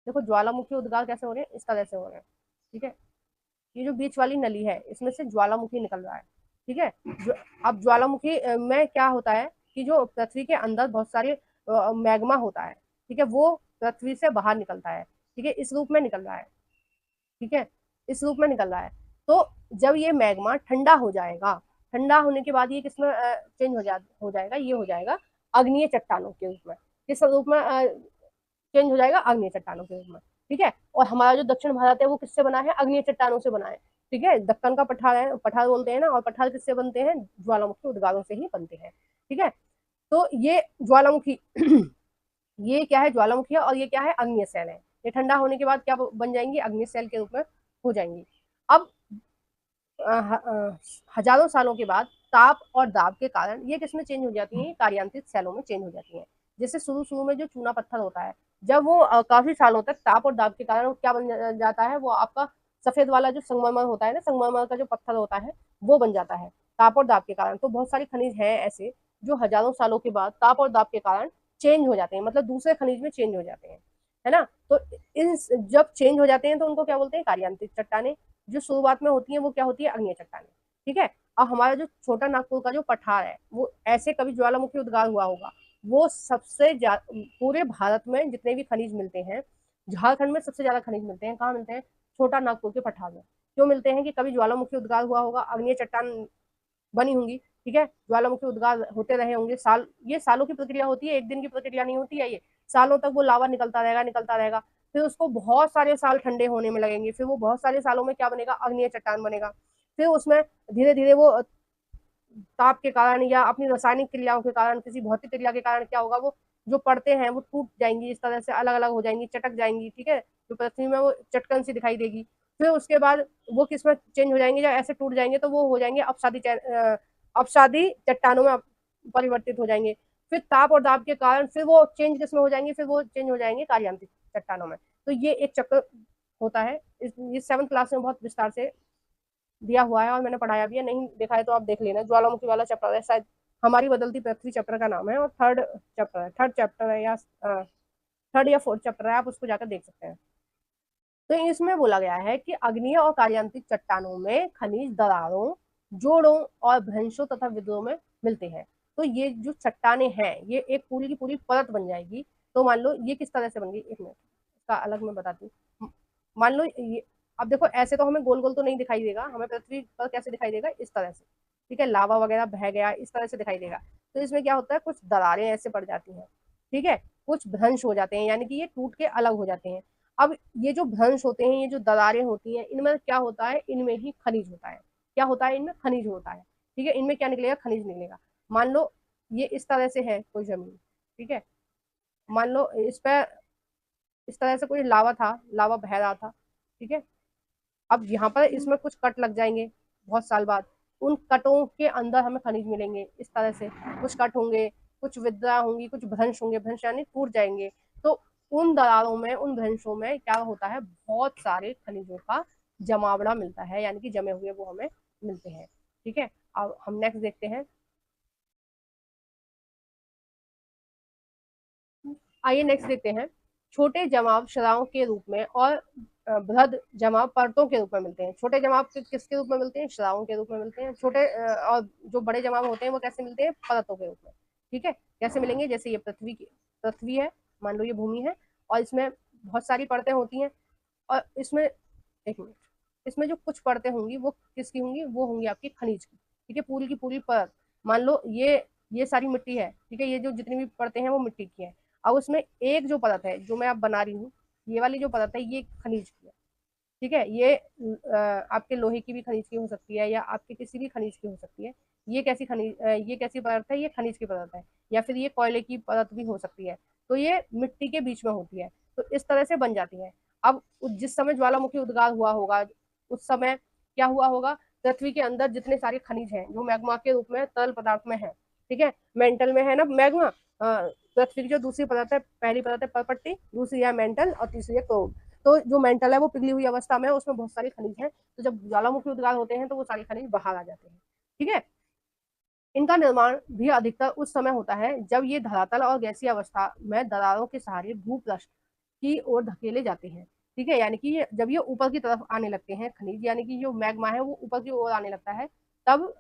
A: देखो ज्वालामुखी उद्गार कैसे हो रहे हैं, इस तरह से हो रहे हैं। ठीक है। ये जो बीच वाली नली है इसमें से ज्वालामुखी निकल रहा है। ठीक है। अब ज्वालामुखी में क्या होता है कि जो पृथ्वी के अंदर बहुत सारे मैग्मा होता है, ठीक है, वो पृथ्वी से बाहर निकलता है। ठीक है, इस रूप में निकल रहा है। ठीक है, इस रूप में निकल रहा है। तो जब ये मैग्मा ठंडा हो जाएगा, ठंडा होने के बाद ये किसमें चेंज हो जाएगा, ये हो जाएगा अग्नीय चट्टानों के रूप में। किस रूप में चेंज हो जाएगा, अग्नि चट्टानों के रूप में। ठीक है। और हमारा जो दक्षिण भारत है वो किससे बना है, अग्नि चट्टानों से बना है। ठीक है, दक्कन का पठार है, पठार बोलते हैं ना, और पठार किससे बनते हैं, ज्वालामुखी उद्गारों से ही बनते हैं। ठीक है। तो ये ज्वालामुखी ये क्या है, ज्वालामुखी है, और ये क्या है, अग्नि सेल है। ये ठंडा होने के बाद क्या बन जाएंगी, अग्नि सेल के रूप में हो जाएंगी। अब हजारों सालों के बाद ताप और दाब के कारण ये किसमें चेंज हो जाती है, कार्यांतित सेलों में चेंज हो जाती है। जैसे शुरू शुरू में जो चूना पत्थर होता है, जब वो काफी सालों तक ताप और दाब के कारण वो क्या बन जाता है, वो आपका सफेद वाला जो संगमरमर होता है ना, संगमरमर का जो पत्थर होता है वो बन जाता है ताप और दाब के कारण। तो बहुत सारे खनिज हैं ऐसे जो हजारों सालों के बाद ताप और दाब के कारण चेंज हो जाते हैं, मतलब दूसरे खनिज में चेंज हो जाते हैं, है ना। तो इन जब चेंज हो जाते हैं तो उनको क्या बोलते हैं, कार्यांतिक चट्टाने। जो शुरुआत में होती है वो क्या होती है, अग्निय चट्टाने। ठीक है। और हमारा जो छोटा नागपुर का जो पठार है वो ऐसे कभी ज्वालामुखी उद्गार हुआ होगा, वो सबसे पूरे भारत में जितने भी खनिज मिलते हैं, झारखंड में सबसे ज्यादा खनिज मिलते हैं, कहाँ मिलते हैं, छोटा नागपुर के पठार में। क्यों मिलते हैं कि कभी ज्वालामुखी उद्गार हुआ होगा, अग्निय चट्टान बनी होंगी। ठीक है, ज्वालामुखी उद्गार होते रहे होंगे, ये सालों की प्रक्रिया होती है, एक दिन की प्रक्रिया नहीं होती है ये। सालों तक वो लावा निकलता रहेगा, निकलता रहेगा। फिर उसको बहुत सारे साल ठंडे होने में लगेंगे, फिर वो बहुत सारे सालों में क्या बनेगा, अग्निय चट्टान बनेगा। फिर उसमें धीरे धीरे वो ताप के कारण या अपनी रासायनिक क्रियाओं के कारण, किसी भौतिक क्रिया के कारण क्या होगा, वो जो पड़ते हैं वो टूट जाएंगी, इस तरह से अलग अलग हो जाएंगी, चटक जाएंगी। ठीक है, जो पृथ्वी में वो चटकन सी दिखाई देगी। फिर उसके बाद वो किसमें चेंज हो जाएंगे, जब ऐसे टूट जाएंगे तो वो हो जाएंगे अपसादी चट्टानों में परिवर्तित हो जाएंगे। फिर ताप और दाब के कारण फिर वो चेंज किसमें हो जाएंगे, फिर वो चेंज हो जाएंगे कार्यांतिक चट्टानों में। तो ये एक चक्र होता है। ये 7th क्लास में बहुत विस्तार से दिया हुआ है और मैंने पढ़ाया भी है, नहीं देखा है तो आप देख लेना। ज्वालामुखी वाला चैप्टर है शायद, हमारी बदलती पृथ्वी चैप्टर का नाम है, और थर्ड चैप्टर है या 3rd या 4th चैप्टर है, आप उसको जाकर देख सकते हैं। तो इसमें बोला गया है कि अग्नीय और कार्यांतिक चट्टानों में खनिज दरारों, जोड़ों और भ्रंशों तथा विद्रोह में मिलते हैं। तो ये जो चट्टाने हैं ये एक पूरी की पूरी परत बन जाएगी। तो मान लो ये किस तरह से बन गई, एक मिनट इसका अलग मैं बताती हूँ। मान लो ये, अब देखो ऐसे तो हमें गोल गोल तो नहीं दिखाई देगा, हमें पृथ्वी पर कैसे दिखाई देगा, इस तरह से, ठीक है, लावा वगैरह बह गया इस तरह से दिखाई देगा। तो इसमें क्या होता है, कुछ दरारें ऐसे पड़ जाती हैं, ठीक है, कुछ भ्रंश हो जाते हैं, यानी कि ये टूट के अलग हो जाते हैं। अब ये जो भ्रंश होते हैं, ये जो दरारें होती हैं, इनमें क्या होता है, इनमें ही खनिज होता है। क्या होता है, इनमें खनिज होता है, ठीक है, इनमें क्या निकलेगा, खनिज निकलेगा। मान लो ये इस तरह से है कोई जमीन, ठीक है, मान लो इस पर इस तरह से कोई लावा था, लावा बह रहा था, ठीक है। अब यहाँ पर इसमें कुछ कट लग जाएंगे बहुत साल बाद, उन कटों के अंदर हमें खनिज मिलेंगे इस तरह से, कुछ कट होंगे, कुछ विद्रा होंगी, कुछ भ्रंश होंगे, भ्रंश यानी टूट जाएंगे। तो उन दरारों में, उन भ्रंशों में क्या होता है, बहुत सारे खनिजों का जमावड़ा मिलता है, यानी कि जमे हुए वो हमें मिलते हैं, ठीक है। अब हम नेक्स्ट देखते हैं। आइए नेक्स्ट देखते हैं। छोटे जमाव शराओं के रूप में और बृहद जमाव परतों के रूप में मिलते हैं। छोटे जमाव किसके रूप में मिलते हैं, शराओं के रूप में मिलते हैं। छोटे और जो बड़े जमाव होते हैं वो कैसे मिलते हैं, परतों के रूप में, ठीक है। कैसे मिलेंगे, जैसे ये पृथ्वी है, मान लो ये भूमि है, और इसमें बहुत सारी परतें होती हैं, और इसमें, एक मिनट, इसमें जो कुछ परतें होंगी वो किसकी होंगी, वो होंगी आपकी खनिज की, ठीक है, पूरी की पूरी परत। मान लो ये सारी मिट्टी है, ठीक है, ये जो जितनी भी परतें हैं वो मिट्टी की है। अब उसमें एक जो परत है जो मैं अब बना रही हूँ, ये वाली जो परत है ये खनिज की है, ठीक है। ये आपके लोहे की भी खनिज की हो सकती है, या आपके किसी भी खनिज की हो सकती है। ये कैसी खनिज, ये कैसी परत है, ये खनिज की परत है, या फिर ये कोयले की परत भी हो सकती है। तो ये मिट्टी के बीच में होती है, तो इस तरह से बन जाती है। अब जिस समय ज्वालामुखी उद्गार हुआ होगा, उस समय क्या हुआ होगा, पृथ्वी के अंदर जितने सारे खनिज हैं जो मैग्मा के रूप में तरल पदार्थ में है, ठीक है, मेंटल में है ना मैग्मा, पृथ्वी की जो दूसरी परत है, पहली परत है परपट्टी, दूसरी है मेंटल, और तीसरी है कोर। तो जो मेंटल है वो पिघली हुई अवस्था में है, उसमें बहुत सारे खनिज हैं। तो जब ज्वालामुखी उद्गार होते हैं तो वो सारे खनिज बाहर आ जाते हैं, ठीक है। इनका निर्माण भी अधिकतर उस समय होता है जब ये धरातल और गैसीय अवस्था में दरारों के सहारे भूपृष्ठ की ओर धकेले जाते हैं, ठीक है, यानी कि जब ये ऊपर की तरफ आने लगते हैं खनिज, यानी कि जो मैग्मा है वो ऊपर की ओर आने लगता है, तब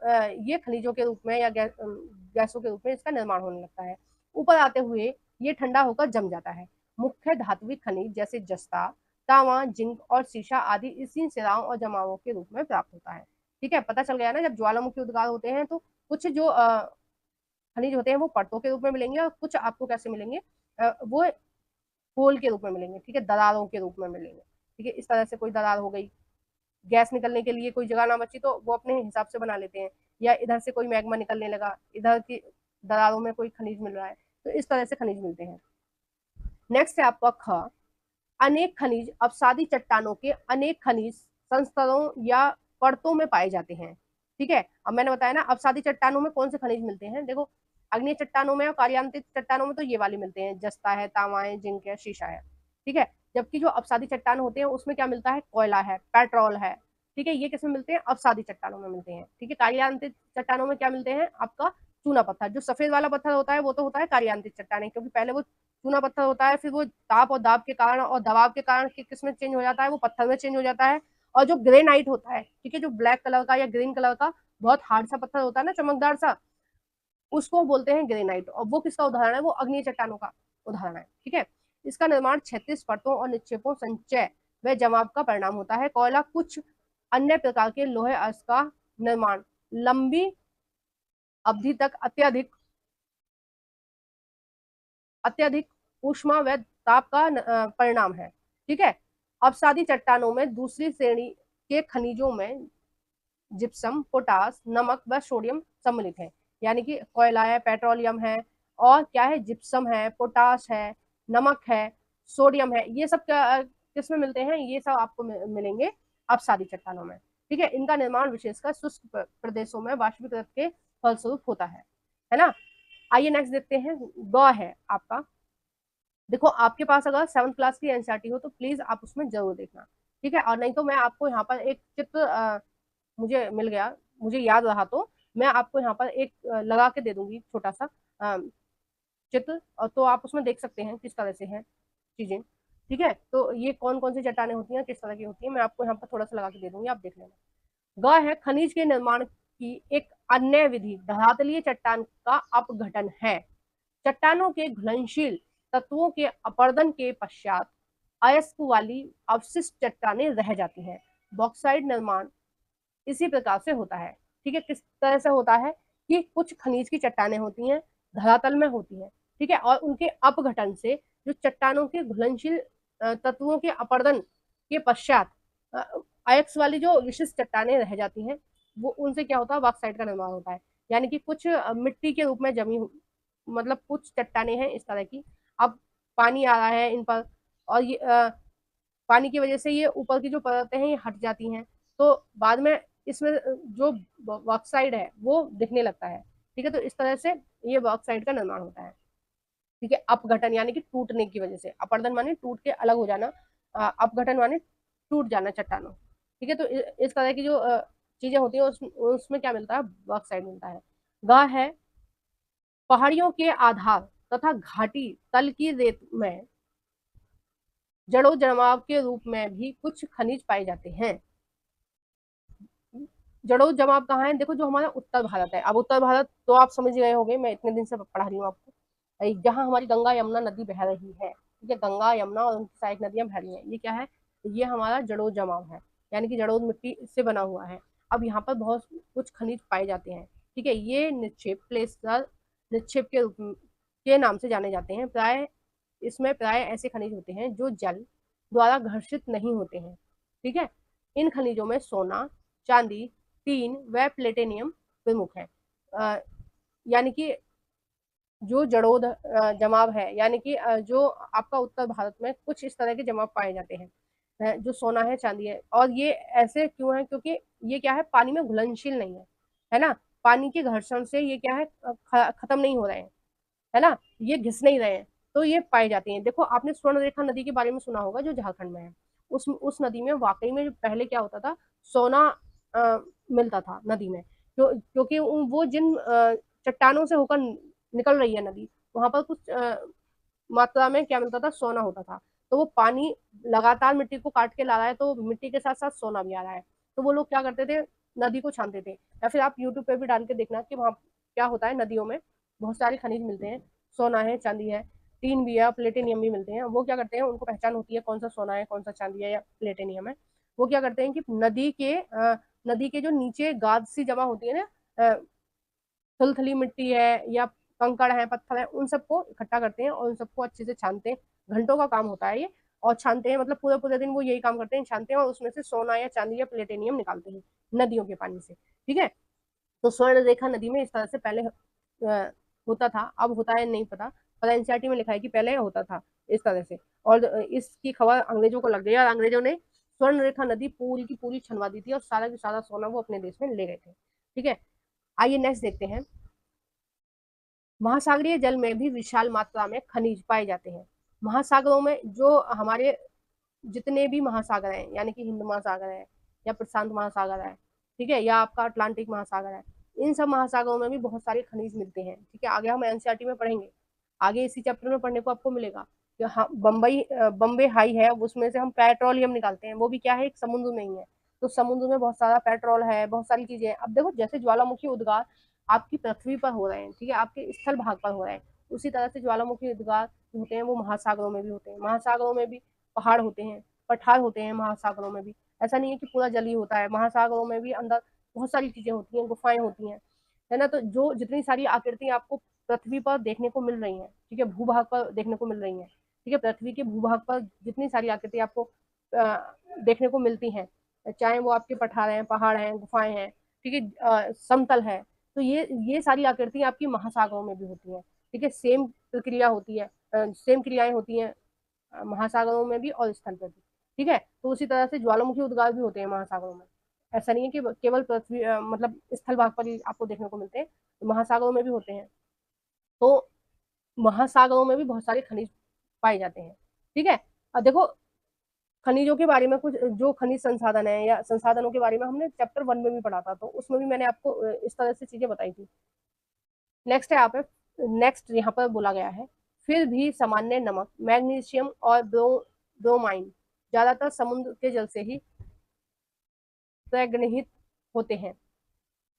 A: ये खनिजों के रूप में या गैसों के रूप में इसका निर्माण होने लगता है। ऊपर आते हुए ये ठंडा होकर जम जाता है। मुख्य धात्विक खनिज जैसे जस्ता, तांबा, जिंक और सीसा आदि इसी सिराओं और जमावों के रूप में प्राप्त होता है, ठीक है। पता चल गया ना, जब ज्वालामुखी उद्गार होते हैं तो कुछ जो खनिज होते हैं वो परतों के रूप में मिलेंगे, और कुछ आपको कैसे मिलेंगे, वो होल के रूप में मिलेंगे, ठीक है, दरारों के रूप में मिलेंगे, ठीक है। इस तरह से कोई दरार हो गई, गैस निकलने के लिए कोई जगह ना बची तो वो अपने हिसाब से बना लेते हैं, या इधर से कोई मैग्मा निकलने लगा, इधर की दरारों में कोई खनिज मिल रहा है, तो इस तरह से खनिज मिलते हैं। नेक्स्ट है आपका ख, अनेक खनिज अपसादी चट्टानों के अनेक खनिज संस्तरों या परतों में पाए जाते हैं, ठीक है। अब मैंने बताया ना, अपसादी चट्टानों में कौन से खनिज मिलते हैं, देखो, अग्नि चट्टानों में और कार्यांतिक चट्टानों में तो ये वाले मिलते हैं, जस्ता है, तांबा है, जिंक है, शीशा है, ठीक है। जबकि जो अपसादी चट्टान होते हैं उसमें क्या मिलता है, कोयला है, पेट्रोल है, ठीक है। ये किसमें मिलते हैं, अपसादी चट्टानों में मिलते हैं, ठीक है। कार्यांतिक चट्टानों में क्या मिलते हैं, आपका चूना पत्थर, जो सफेद वाला पत्थर होता है वो तो होता है कार्यांतिक चट्टान, क्योंकि पहले वो चूना पत्थर होता है, फिर वो ताप और दाब के कारण और दबाव के कारण किस में चेंज हो जाता है, वो पत्थर में चेंज हो जाता है। और जो ग्रेनाइट होता है, ठीक है, जो ब्लैक कलर का या ग्रीन कलर का बहुत हार्ड सा पत्थर होता है ना, चमकदार सा, उसको बोलते हैं ग्रेनाइट, और वो किसका उदाहरण है, वो अग्नि चट्टानों का उदाहरण है, ठीक है। इसका निर्माण 36 परतों और निक्षेपों, संचय व जमाव का परिणाम होता है। कोयला कुछ अन्य प्रकार के लोहे अयस्क का निर्माण लंबी अवधि तक अत्यधिक अत्यधिक ऊष्मा व ताप का परिणाम है, ठीक है। अपसादी चट्टानों में दूसरी श्रेणी के खनिजों में जिप्सम, पोटास, नमक व सोडियम सम्मिलित है, यानी कि कोयला है, पेट्रोलियम है, और क्या है, जिप्सम है, पोटास है, नमक है, सोडियम है, ये सब किस में मिलते हैं, ये सब आपको मिलेंगे अपसादी चट्टानों में, ठीक है। इनका निर्माण विशेषकर शुष्क प्रदेशों में वाष्पीकृत के फलस्वरूप होता है ना। आइए नेक्स्ट देखते हैं। ग है आपका, देखो आपके पास अगर 7th क्लास की एनसीईआरटी हो तो प्लीज आप उसमें जरूर देखना, ठीक है। और नहीं तो मैं आपको यहाँ पर एक चित्र मुझे मिल गया, मुझे याद रहा तो मैं आपको यहाँ पर एक लगा के दे दूंगी छोटा सा चित्र, और तो आप उसमें देख सकते हैं किस तरह से है चीजें। ठीक है, तो ये कौन कौन सी चट्टाने होती हैं, किस तरह की होती है, मैं आपको यहाँ पर थोड़ा सा लगा के दे दूंगी, आप देख लेना। ग है खनिज के निर्माण की एक अन्य विधि धरातलीय चट्टान का अपघटन है। चट्टानों के घुलनशील तत्वों के अपरदन के पश्चात अयस्क वाली अवशिष्ट चट्टानें रह जाती हैं। बॉक्साइड निर्माण इसी प्रकार से होता है। ठीक है, किस तरह से होता है कि कुछ खनिज की चट्टानें होती हैं, धरातल में होती हैं, ठीक है, और उनके अपघटन से जो चट्टानों के घुलनशील तत्वों के अपरदन के पश्चात अयस्क वाली जो विशिष्ट चट्टानें रह जाती हैं, वो उनसे क्या होता है, बॉक्साइड का निर्माण होता है। यानी कि कुछ मिट्टी के रूप में जमी, मतलब कुछ चट्टानें हैं इस तरह की, अब पानी आ रहा है इन पर, और ये पानी की वजह से ये ऊपर की जो परतें हैं ये हट जाती हैं, तो बाद में इसमें जो बॉक्साइड है वो दिखने लगता है। ठीक है, तो इस तरह से ये बॉक्साइड का निर्माण होता है। ठीक है, अपघटन यानी कि टूटने की वजह से, अपरदन माने टूट के अलग हो जाना, अपघटन माने टूट जाना चट्टानों। ठीक है, तो इस तरह की जो चीजें होती हैं उसमें क्या मिलता है, बॉक्साइड मिलता है। ग है पहाड़ियों के आधार तथा घाटी तल की रेत में जड़ों जमाव के रूप में भी कुछ खनिज पाए जाते हैं। जड़ों जमाव कहाँ है, देखो जो हमारा उत्तर भारत है, अब उत्तर भारत तो आप समझ गए होंगे, मैं इतने दिन से पढ़ा रही हूँ आपको, जहाँ हमारी गंगा यमुना नदी बह रही है, ठीक है, गंगा यमुना और उनकी सहायक नदियां बह रही हैं, ये क्या है, ये हमारा जड़ों जमाव है, यानी कि जड़ों मिट्टी से बना हुआ है। अब यहाँ पर बहुत कुछ खनिज पाए जाते हैं। ठीक है, ये निक्षेप प्लेसर निक्षेप के रूप के नाम से जाने जाते हैं। इसमें प्राय ऐसे खनिज होते हैं जो जल द्वारा घर्षित नहीं होते हैं। ठीक है, इन खनिजों में सोना, चांदी, टीन व प्लेटिनियम प्रमुख है। यानी कि जो जड़ोद जमाव है, यानी कि जो आपका उत्तर भारत में कुछ इस तरह के जमाव पाए जाते हैं, जो सोना है, चांदी है, और ये ऐसे क्यों है, क्योंकि ये क्या है, पानी में घुलनशील नहीं है ना, पानी के घर्षण से ये क्या है, खत्म नहीं हो रहे हैं, है ना, ये घिस नहीं रहे हैं, तो ये पाई जाती हैं। देखो आपने स्वर्ण रेखा नदी के बारे में सुना होगा, जो झारखंड में है, उस नदी में वाकई में पहले क्या होता था, सोना मिलता था नदी में, क्योंकि वो जिन चट्टानों से होकर निकल रही है नदी, वहां पर कुछ मात्रा में क्या मिलता था, सोना होता था। तो वो पानी लगातार मिट्टी को काट के ला रहा है, तो मिट्टी के साथ साथ सोना भी आ रहा है, तो वो लोग क्या करते थे, नदी को छानते थे। या फिर आप यूट्यूब पे भी डाल के देखना कि वहाँ क्या होता है, नदियों में बहुत सारे खनिज मिलते हैं, सोना है, चांदी है, टीन भी है, प्लेटिनियम भी मिलते हैं। वो क्या करते हैं, उनको पहचान होती है कौन सा सोना है, कौन सा चांदी है या प्लेटिनियम है, वो क्या करते हैं कि नदी के जो नीचे गाद सी जमा होती है ना, थलथली मिट्टी है या कंकड़ है, पत्थर है, उन सबको इकट्ठा करते हैं और उन सबको अच्छे से छानते हैं। घंटों का काम होता है ये, और छानते हैं, मतलब पूरे पूरे दिन वो यही काम करते हैं, छानते हैं और उसमें से सोना या चांदी या प्लेटिनियम निकालते हैं नदियों के पानी से। ठीक है, तो स्वर्ण रेखा नदी में इस तरह से पहले होता था, अब होता है नहीं पता, पर एनसीईआरटी में लिखा है कि पहले होता था इस तरह से। और इसकी खबर अंग्रेजों को लग गई और अंग्रेजों ने स्वर्ण रेखा नदी पूरी की पूरी छनवा दी थी और सारा का सारा सोना वो अपने देश में ले गए थे। ठीक है, आइए नेक्स्ट देखते हैं। महासागरीय जल में भी विशाल मात्रा में खनिज पाए जाते हैं। महासागरों में जो हमारे जितने भी महासागर हैं, यानी कि हिंद महासागर है या प्रशांत महासागर है, ठीक है, या आपका अटलांटिक महासागर है, इन सब महासागरों में भी बहुत सारे खनिज मिलते हैं। ठीक है, आगे हम एनसीईआरटी में पढ़ेंगे, आगे इसी चैप्टर में पढ़ने को आपको मिलेगा कि हाँ, बम्बे हाई है, उसमें से हम पेट्रोलियम निकालते हैं, वो भी क्या है, एक समुद्र में ही है, तो समुद्र में बहुत सारा पेट्रोल है, बहुत सारी चीजें हैं। अब देखो जैसे ज्वालामुखी उद्गार आपकी पृथ्वी पर हो रहे हैं, ठीक है, आपके स्थल भाग पर हो रहे हैं, उसी तरह से ज्वालामुखी उद्गार होते हैं वो महासागरों में भी होते हैं। महासागरों में भी पहाड़ होते हैं, पठार होते हैं महासागरों में भी, ऐसा नहीं है कि पूरा जल ही होता है, महासागरों में भी अंदर बहुत सारी चीजें होती हैं, गुफाएं होती हैं, है ना, तो जो जितनी सारी आकृतियां आपको पृथ्वी पर देखने को मिल रही हैं, ठीक है, भूभाग पर देखने को मिल रही हैं, ठीक है, पृथ्वी के भूभाग पर जितनी सारी आकृतियां आपको देखने को मिलती हैं, चाहे वो आपके पठार हैं, पहाड़ हैं, गुफाएं हैं, ठीक है, समतल है, तो ये सारी आकृतियां आपकी महासागरों में भी होती हैं। ठीक है, सेम प्रक्रिया होती है, सेम क्रियाएं होती हैं महासागरों में भी और स्थल पर भी। ठीक है, तो उसी तरह से ज्वालामुखी उद्गार भी होते हैं महासागरों में, ऐसा नहीं है कि केवल पृथ्वी मतलब स्थल भाग पर ही आपको देखने को मिलते हैं, तो महासागरों में भी होते हैं। तो महासागरों में भी बहुत सारे खनिज पाए जाते हैं। ठीक है, अब देखो खनिजों के बारे में कुछ जो खनिज संसाधन है या संसाधनों के बारे में हमने चैप्टर 1 में भी पढ़ा था, तो उसमें भी मैंने आपको इस तरह से चीजें बताई थी। नेक्स्ट है, आप नेक्स्ट यहाँ पर बोला गया है, फिर भी सामान्य नमक, मैग्नीशियम और ब्रोमाइन ज्यादातर समुद्र के जल से ही संग्रहित होते हैं।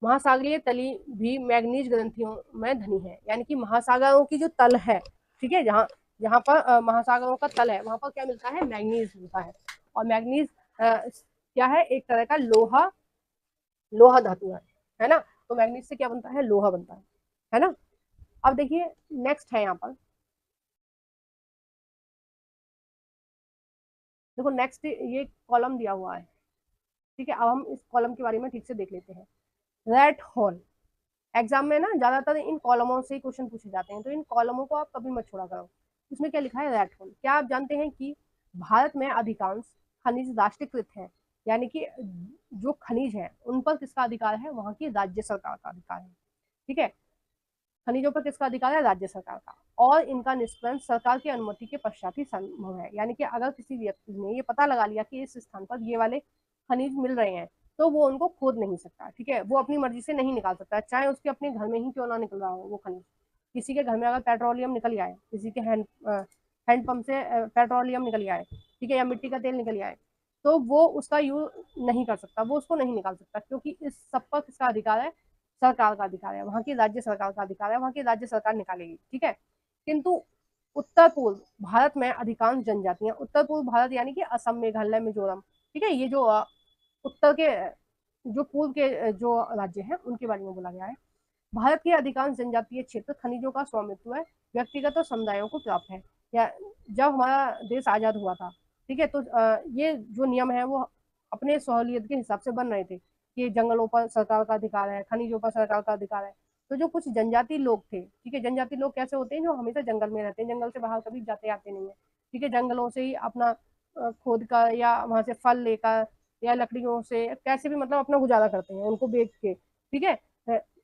A: महासागरीय तली भी मैग्नीज ग्रंथियों में धनी है, यानी कि महासागरों की जो तल है, ठीक है, जहाँ जहाँ पर महासागरों का तल है वहां पर क्या मिलता है, मैग्नीज मिलता है। और मैग्नीज क्या है, एक तरह का लोहा लोहा धातु है ना। तो मैग्नीज से क्या बनता है, लोहा बनता है ना। अब देखिए नेक्स्ट है यहाँ पर, देखो नेक्स्ट ये कॉलम दिया हुआ है, ठीक है। अब हम इस कॉलम के बारे में ठीक से देख लेते हैं। रेड होल, एग्जाम में ना ज्यादातर इन कॉलमों से ही क्वेश्चन पूछे जाते हैं, तो इन कॉलमों को आप कभी मत छोड़ा करो। इसमें क्या लिखा है, रेड होल। क्या आप जानते हैं कि भारत में अधिकांश खनिज राष्ट्रीयकृत हैं, यानी कि जो खनिज है उन पर किसका अधिकार है, वहां की राज्य सरकार का अधिकार है, ठीक है। खनिजों पर किसका अधिकार है, राज्य सरकार का। और इनका निष्पन्न सरकार की अनुमति के पश्चात ही संभव है, यानी कि अगर किसी व्यक्ति ने ये पता लगा लिया कि इस स्थान पर ये वाले खनिज मिल रहे हैं, तो वो उनको खोद नहीं सकता, ठीक है। वो अपनी मर्जी से नहीं निकाल सकता, चाहे उसके अपने घर में ही क्यों ना निकल रहा हो वो खनिज। किसी के घर में अगर पेट्रोलियम निकल आए, किसी के हैंडपंप से पेट्रोलियम निकल आए, ठीक है, या मिट्टी का तेल निकल आए, तो वो उसका यूज नहीं कर सकता, वो उसको नहीं निकाल सकता, क्योंकि इस सब पर किसका अधिकार है, सरकार का अधिकार है, वहां की राज्य सरकार का अधिकार है, वहां की राज्य सरकार निकालेगी, ठीक है। किंतु उत्तर पूर्व भारत में अधिकांश जनजातियां, उत्तर पूर्व भारत यानी कि असम, मेघालय, मिजोरम, ठीक है, ये जो उत्तर के जो पूर्व के जो राज्य हैं उनके बारे में बोला गया है। भारत के अधिकांश जनजातीय क्षेत्र खनिजों का स्वामित्व है व्यक्तिगत और समुदायों को प्राप्त है। या जब हमारा देश आजाद हुआ था, ठीक है, तो ये जो नियम है वो अपने सहूलियत के हिसाब से बन रहे थे कि जंगलों पर सरकार का अधिकार है, खनिजों पर सरकार का अधिकार है। तो जो कुछ जनजाति लोग थे, ठीक है, जनजाति लोग कैसे होते हैं, जो हमेशा जंगल में रहते हैं, जंगल से बाहर कभी जाते आते नहीं है, ठीक है, जंगलों से ही अपना खोद कर या वहां से फल लेकर या लकड़ियों से कैसे भी मतलब अपना गुजारा करते हैं, उनको बेच के, ठीक है,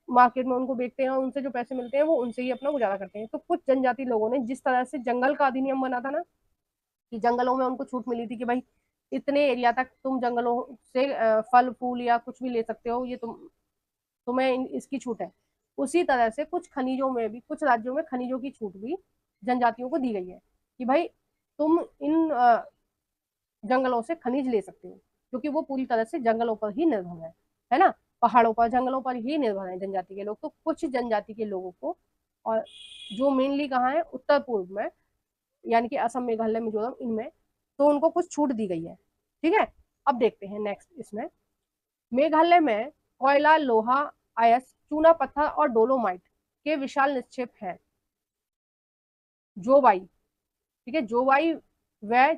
A: मार्केट में उनको बेचते हैं और उनसे जो पैसे मिलते हैं वो उनसे ही अपना गुजारा करते हैं। तो कुछ जनजाति लोगों ने जिस तरह से जंगल का अधिनियम बना था ना, कि जंगलों में उनको छूट मिली थी कि भाई इतने एरिया तक तुम जंगलों से फल फूल या कुछ भी ले सकते हो, ये तुम्हें इसकी छूट है। उसी तरह से कुछ खनिजों में भी, कुछ राज्यों में खनिजों की छूट भी जनजातियों को दी गई है कि भाई तुम इन जंगलों से खनिज ले सकते हो, क्योंकि वो पूरी तरह से जंगलों पर ही निर्भर है ना, पहाड़ों पर जंगलों पर ही निर्भर है जनजाति के लोग। तो कुछ जनजाति के लोगों को, और जो मेनली कहाँ है, उत्तर पूर्व में, यानी कि असम, मेघालय, मिजोरम, इनमें तो उनको कुछ छूट दी गई है, ठीक है। अब देखते हैं नेक्स्ट इसमें, मेघालय में कोयला, लोहा, अयस्क, चूना पत्थर और डोलोमाइट के विशाल निक्षेप हैं। जोवाई, ठीक है, जोवाई व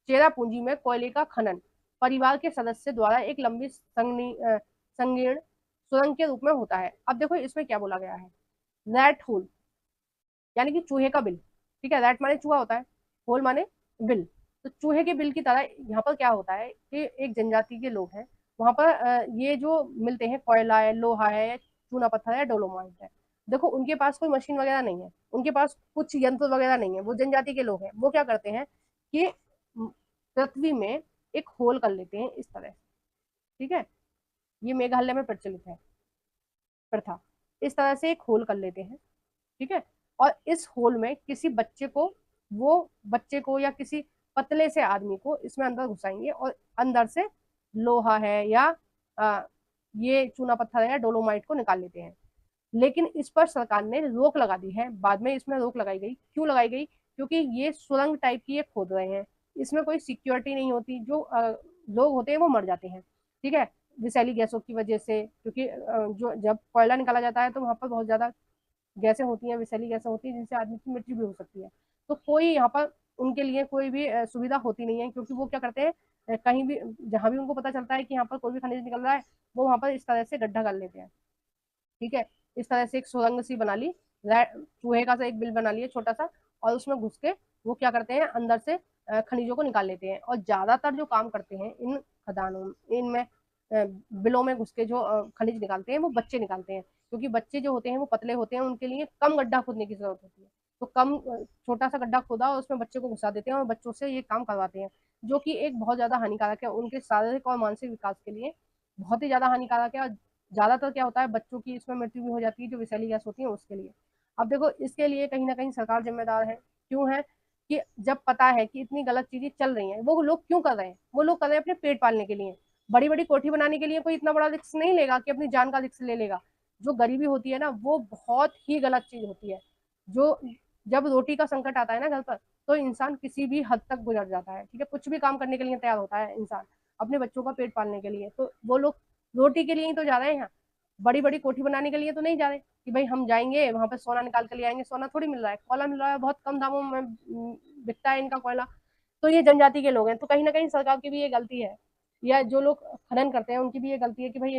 A: चेरापूंजी में कोयले का खनन परिवार के सदस्य द्वारा एक लंबी संकीर्ण सुरंग के रूप में होता है। अब देखो इसमें क्या बोला गया है, रैट होल, यानी कि चूहे का बिल, ठीक है, रैट माने चूहा होता है, होल माने बिल। तो चूहे के बिल की तरह यहाँ पर क्या होता है कि एक जनजाति के लोग हैं, वहां पर ये जो मिलते हैं, कोयला है, लोहा है, चूना पत्थर है, डोलोमाइट है, देखो उनके पास कोई मशीन वगैरह नहीं है, उनके पास कुछ यंत्र वगैरह नहीं है, वो जनजाति के लोग हैं। वो क्या करते हैं कि पृथ्वी में एक होल कर लेते हैं इस तरह, ठीक है, ये मेघालय में प्रचलित है प्रथा, इस तरह से एक होल कर लेते हैं, ठीक है। और इस होल में किसी बच्चे को, वो बच्चे को या किसी पतले से आदमी को इसमें अंदर घुसाएंगे और अंदर से लोहा है या आ, ये चूना पत्थर है या डोलोमाइट को निकाल लेते हैं। लेकिन इस पर सरकार ने रोक लगा दी है, बाद में इसमें रोक लगाई गई। क्यों लगाई गई, क्योंकि ये सुरंग टाइप की ये खोद रहे हैं, इसमें कोई सिक्योरिटी नहीं होती, जो लोग होते हैं वो मर जाते हैं, ठीक है, विषैली गैसों की वजह से, क्योंकि जो जब कोयला निकाला जाता है तो वहां पर बहुत ज्यादा गैसें होती हैं, विषैली गैसें होती हैं, जिनसे आदमी की मृत्यु भी हो सकती है। तो कोई यहाँ पर उनके लिए कोई भी सुविधा होती नहीं है, क्योंकि वो क्या करते हैं, कहीं भी जहां भी उनको पता चलता है कि यहाँ पर कोई भी खनिज निकल रहा है, वो वहां पर इस तरह से गड्ढा कर लेते हैं, ठीक है। इस तरह से एक सुरंग सी बना ली, चूहे का सा एक बिल बना लिया छोटा सा, और उसमें घुस के वो क्या करते हैं, अंदर से खनिजों को निकाल लेते हैं। और ज्यादातर जो काम करते हैं इन खदानों इनमें बिलों में घुस के जो खनिज निकालते हैं वो बच्चे निकालते हैं, क्योंकि बच्चे जो होते हैं वो पतले होते हैं, उनके लिए कम गड्ढा खोदने की जरूरत होती है। तो कम छोटा सा गड्ढा खोदा और उसमें बच्चे को घुसा देते हैं और बच्चों से ये काम करवाते हैं, जो कि एक बहुत ज्यादा हानिकारक है उनके शारीरिक और मानसिक विकास के लिए, बहुत ही ज्यादा हानिकारक है। और ज्यादातर क्या होता है, बच्चों की इसमें मृत्यु भी हो जाती है, जो विषैली गैस होती है उसके लिए। अब देखो इसके लिए कहीं ना कहीं सरकार जिम्मेदार है। क्यों है, कि जब पता है कि इतनी गलत चीजें चल रही हैं, वो लोग क्यों कर रहे हैं? वो लोग कर रहे हैं अपने पेट पालने के लिए। बड़ी बड़ी कोठी बनाने के लिए कोई इतना बड़ा रिस्क नहीं लेगा कि अपनी जान का रिस्क ले लेगा। जो गरीबी होती है ना, वो बहुत ही गलत चीज होती है। जो जब रोटी का संकट आता है ना घर पर, तो इंसान किसी भी हद तक गुजर जाता है। ठीक है, कुछ भी काम करने के लिए तैयार होता है इंसान, अपने बच्चों का पेट पालने के लिए। तो वो लोग रोटी के लिए ही तो जा रहे हैं यहाँ, बड़ी बड़ी कोठी बनाने के लिए तो नहीं जा रहे कि भाई हम जाएंगे वहां पर सोना निकाल के ले आएंगे। सोना थोड़ी मिल रहा है, कोयला मिल रहा है, बहुत कम दामों में बिकता है इनका कोयला। तो ये जनजाति के लोग हैं, तो कहीं ना कहीं सरकार की भी ये गलती है, या जो लोग खनन करते हैं उनकी भी ये गलती है कि भाई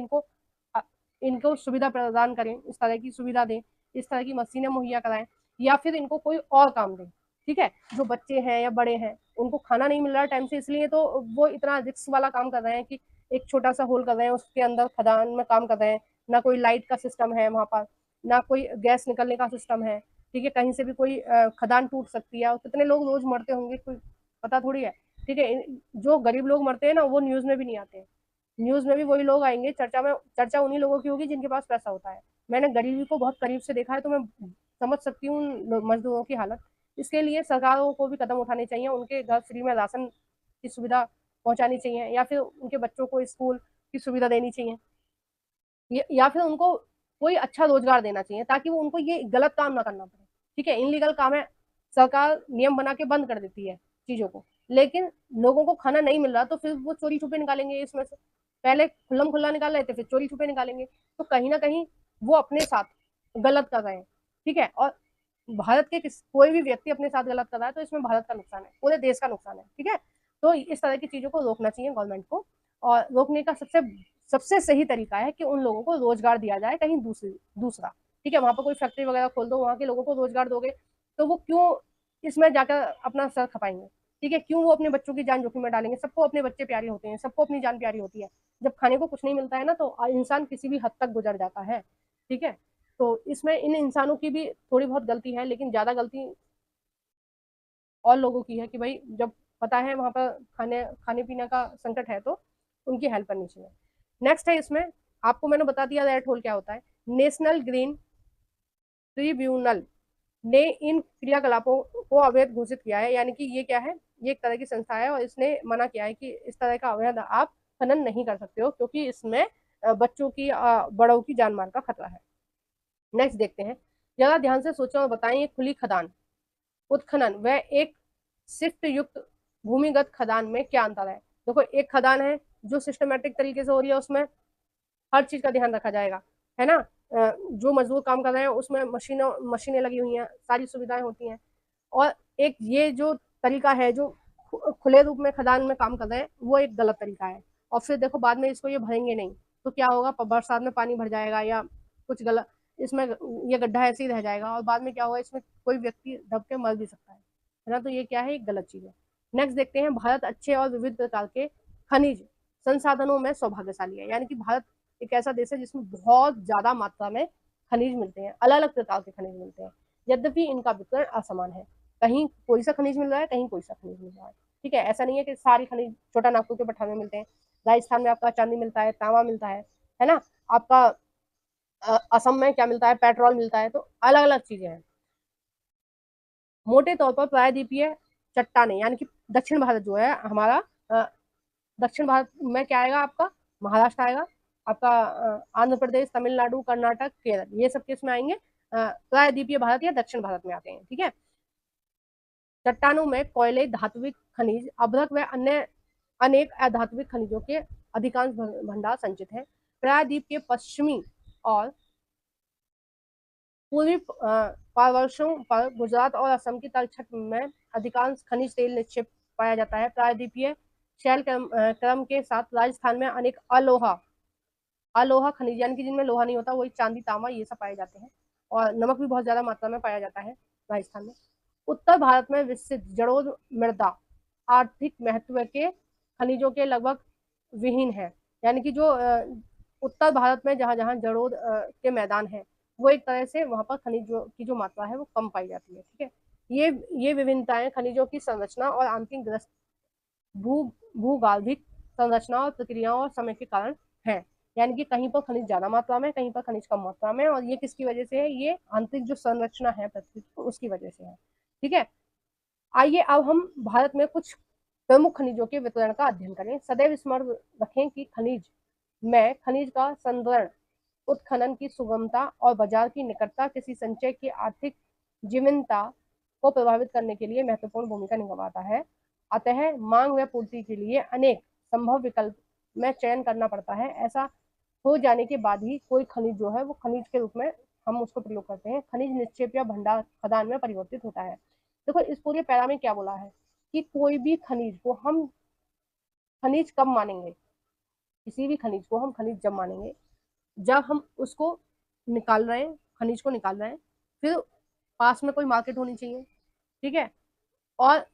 A: इनको सुविधा प्रदान करें, इस तरह की सुविधा दें, इस तरह की मशीनें मुहैया कराएं, या फिर इनको कोई और काम दें। ठीक है, जो बच्चे हैं या बड़े हैं, उनको खाना नहीं मिल रहा है टाइम से, इसलिए तो वो इतना रिस्क वाला काम कर रहे हैं कि एक छोटा सा होल कर रहे हैं, उसके अंदर खदान में काम कर रहे हैं। ना कोई लाइट का सिस्टम है वहां पर, ना कोई गैस निकलने का सिस्टम है। ठीक है, कहीं से भी कोई खदान टूट सकती है, और कितने लोग रोज मरते होंगे कोई पता थोड़ी है। ठीक है, जो गरीब लोग मरते हैं ना, वो न्यूज में भी नहीं आते हैं। न्यूज में भी वही लोग आएंगे चर्चा में, चर्चा उन्हीं लोगों की होगी जिनके पास पैसा होता है। मैंने गरीबी को बहुत करीब से देखा है, तो मैं समझ सकती हूँ मजदूरों की हालत। इसके लिए सरकारों को भी कदम उठाने चाहिए, उनके घर फ्री में राशन की सुविधा पहुंचानी चाहिए, या फिर उनके बच्चों को स्कूल की सुविधा देनी चाहिए, या फिर उनको कोई अच्छा रोजगार देना चाहिए, ताकि वो उनको ये गलत काम ना करना पड़े। ठीक है, इनलीगल काम है, सरकार नियम बना के बंद कर देती है चीजों को, लेकिन लोगों को खाना नहीं मिल रहा तो फिर वो चोरी छुपे निकालेंगे इसमें से। पहले खुल्लम खुल्ला निकाल रहे थे, फिर चोरी छुपे निकालेंगे। तो कहीं ना कहीं वो अपने साथ गलत कर रहे हैं। ठीक है, और भारत के कोई भी व्यक्ति अपने साथ गलत कर रहा है तो इसमें भारत का नुकसान है, पूरे देश का नुकसान है। ठीक है, तो इस तरह की चीजों को रोकना चाहिए गवर्नमेंट को। और रोकने का सबसे सबसे सही तरीका है कि उन लोगों को रोजगार दिया जाए कहीं दूसरा। ठीक है, वहां पर कोई फैक्ट्री वगैरह खोल दो, वहां के लोगों को रोजगार दोगे तो वो क्यों इसमें जाकर अपना सर खपाएंगे? ठीक है, क्यों वो अपने बच्चों की जान जोखिम में डालेंगे? सबको अपने बच्चे प्यारे होते हैं, सबको अपनी जान प्यारी होती है। जब खाने को कुछ नहीं मिलता है ना, तो इंसान किसी भी हद तक गुजर जाता है। ठीक है, तो इसमें इन इंसानों की भी थोड़ी बहुत गलती है, लेकिन ज्यादा गलती और लोगों की है कि भाई जब पता है वहां पर खाने खाने पीने का संकट है, तो उनकी हेल्प करनी चाहिए। नेक्स्ट है इसमें, आपको मैंने बता दिया रेड होल क्या होता है। नेशनल ग्रीन ट्रिब्यूनल ने इन क्रियाकलापों को अवैध घोषित किया है। यानी कि ये क्या है, ये एक तरह की संस्था है, और इसने मना किया है कि इस तरह का अवैध आप खनन नहीं कर सकते हो, क्योंकि इसमें बच्चों की बड़ों की जान माल का खतरा है। नेक्स्ट देखते हैं, जरा ध्यान से सोचो और बताएं, ये खुली खदान, उत्खनन व एक शिफ्ट युक्त भूमिगत खदान में क्या अंतर है? देखो, एक खदान है जो सिस्टमेटिक तरीके से हो रही है, उसमें हर चीज का ध्यान रखा जाएगा, है ना। जो मजदूर काम कर रहे हैं उसमें मशीनें लगी हुई हैं, सारी सुविधाएं होती हैं। और एक ये जो तरीका है, जो खुले रूप में खदान में काम कर रहे हैं, वो एक गलत तरीका है। और फिर देखो, बाद में इसको ये भरेंगे नहीं तो क्या होगा, बरसात में पानी भर जाएगा, या कुछ गलत इसमें, ये गड्ढा ऐसे ही रह जाएगा, और बाद में क्या होगा, इसमें कोई व्यक्ति दब के मर भी सकता है ना। तो ये क्या है, एक गलत चीज है। नेक्स्ट देखते हैं, भारत अच्छे और विविध प्रकार के खनिज संसाधनों में सौभाग्यशाली है। यानी कि भारत एक ऐसा देश है जिसमें बहुत ज्यादा मात्रा में खनिज मिलते हैं, अलग अलग प्रकार के खनिज मिलते हैं। यद्यपि इनका वितरण असमान है, कहीं कोई सा खनिज मिल रहा है, कहीं कोई सा खनिज मिल रहा है। ठीक है, ऐसा नहीं है कि सारी खनिज छोटा नागपुर के पठार में मिलते हैं। राजस्थान में आपका चांदी मिलता है, तांबा मिलता है ना। आपका असम में क्या मिलता है, पेट्रोल मिलता है। तो अलग अलग चीजें हैं। मोटे तौर पर प्रायद्वीपीय चट्टाने, यानी कि दक्षिण भारत जो है हमारा, दक्षिण भारत में क्या आएगा आपका, महाराष्ट्र आएगा, आपका आंध्र प्रदेश, तमिलनाडु, कर्नाटक, केरल, ये सब किस में आएंगे, प्रायद्वीपीय भारत या दक्षिण भारत में आते हैं। ठीक है, चट्टानों में कोयले, धात्विक खनिज, अभ्रक व अन्य अनेक अधात्विक खनिजों के अधिकांश भंडार संचित हैं। प्रायद्वीप के पश्चिमी और पूर्वी पार्श्वों पर गुजरात और असम की तलछट में अधिकांश खनिज तेल निक्षेप पाया जाता है। प्रायद्वीपीय शैल क्रम के साथ राजस्थान में अनेक अलोहा अलोहा खनिज, यानी कि जिनमें लोहा नहीं होता, वही चांदी, तांबा, ये सब पाए जाते हैं। और नमक भी बहुत ज्यादा मात्रा में पाया जाता है राजस्थान में। उत्तर भारत में विकसित जड़ोद मृदा आर्थिक महत्व के खनिजों के लगभग विहीन है। यानी कि जो उत्तर भारत में जहां जहां जड़ोद के मैदान है, वो एक तरह से वहां पर खनिजों की जो मात्रा है वो कम पाई जाती है। ठीक है, ये विभिन्नताएं खनिजों की संरचना और आंतरिक भू भूगर्भिक संरचना और प्रक्रियाओं और समय के कारण है। यानी कि कहीं पर खनिज ज्यादा मात्रा में, कहीं पर खनिज कम मात्रा में, और ये किसकी वजह से है, ये आंतरिक जो संरचना है पृथ्वी की, उसकी वजह से है। ठीक है, आइए अब हम भारत में कुछ प्रमुख खनिजों के वितरण का अध्ययन करें। सदैव स्मरण रखें कि खनिज का संवरण, उत्खनन की सुगमता और बाजार की निकटता किसी संचय की आर्थिक जीवंतता को प्रभावित करने के लिए महत्वपूर्ण भूमिका निभाता है। अतः मांग व पूर्ति के लिए अनेक संभव विकल्प में चयन करना पड़ता है। ऐसा हो जाने के बाद ही कोई खनिज जो है वो खनिज के रूप में हम उसको प्रयोग करते हैं। खनिज निक्षेप या भंडार खदान में परिवर्तित होता है। देखो इस पूरे पैरा में क्या बोला है कि कोई भी खनिज को हम खनिज कब मानेंगे, किसी भी खनिज को हम खनिज जब मानेंगे जब हम उसको निकाल रहे हैं, खनिज को निकाल रहे हैं, फिर पास में कोई मार्केट होनी चाहिए, ठीक है, और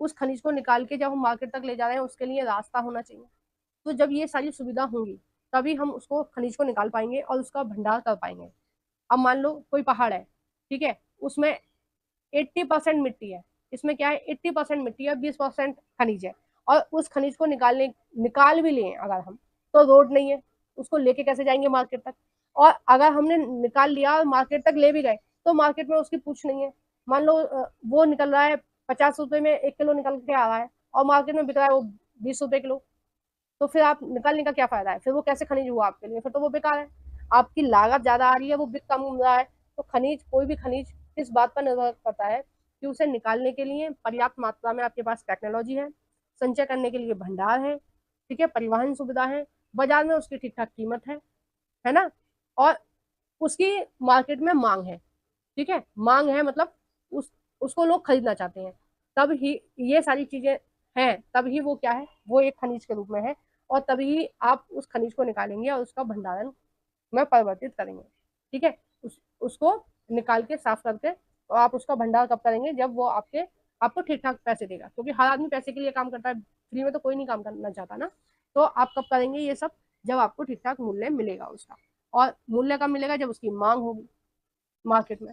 A: उस खनिज को निकाल के जब हम मार्केट तक ले जा रहे हैं उसके लिए रास्ता होना चाहिए। तो जब ये सारी सुविधा होंगी तभी हम उसको खनिज को निकाल पाएंगे और उसका भंडार कर पाएंगे। अब मान लो कोई पहाड़ है, ठीक है, उसमें 80% मिट्टी है, इसमें क्या है 80% मिट्टी है, 20% खनिज है, और उस खनिज को निकाल भी लें अगर हम, तो रोड नहीं है, उसको लेके कैसे जाएंगे मार्केट तक। और अगर हमने निकाल लिया और मार्केट तक ले भी गए तो मार्केट में उसकी पूछ नहीं है। मान लो वो निकल रहा है 50 रुपए में 1 किलो निकल के आ रहा है और मार्केट में बिक रहा है वो 20 रुपए किलो, तो फिर आप निकालने का क्या फायदा है, फिर वो कैसे खनिज हुआ आपके लिए, फिर तो वो बेकार है। आपकी लागत ज्यादा आ रही है, वो बिक कम रहा है। तो खनिज, कोई भी खनिज इस बात पर निर्भर करता है कि उसे निकालने के लिए पर्याप्त मात्रा में आपके पास टेक्नोलॉजी है, संचय करने के लिए भंडार है, ठीक है, परिवहन सुविधा है, बाजार में उसकी ठीक ठाक कीमत है ना, और उसकी मार्केट में मांग है, ठीक है, मांग है मतलब उसको लोग खरीदना चाहते हैं, तब ही ये सारी चीजें हैं, तब ही वो क्या है, वो एक खनिज के रूप में है, और तभी आप उस खनिज को निकालेंगे और उसका भंडारण में परिवर्तित करेंगे, ठीक है। उसको निकाल के साफ करके और आप उसका भंडार कब करेंगे, जब वो आपको ठीक ठाक पैसे देगा, क्योंकि हर आदमी पैसे के लिए काम करता है, फ्री में तो कोई नहीं काम करना चाहता ना। तो आप कब करेंगे ये सब, जब आपको ठीक ठाक मूल्य मिलेगा उसका, और मूल्य कब मिलेगा, जब उसकी मांग होगी मार्केट में।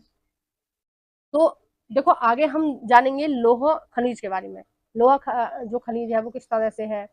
A: तो देखो आगे हम जानेंगे लौह खनिज के बारे में। जो खनिज है वो किस तरह से है,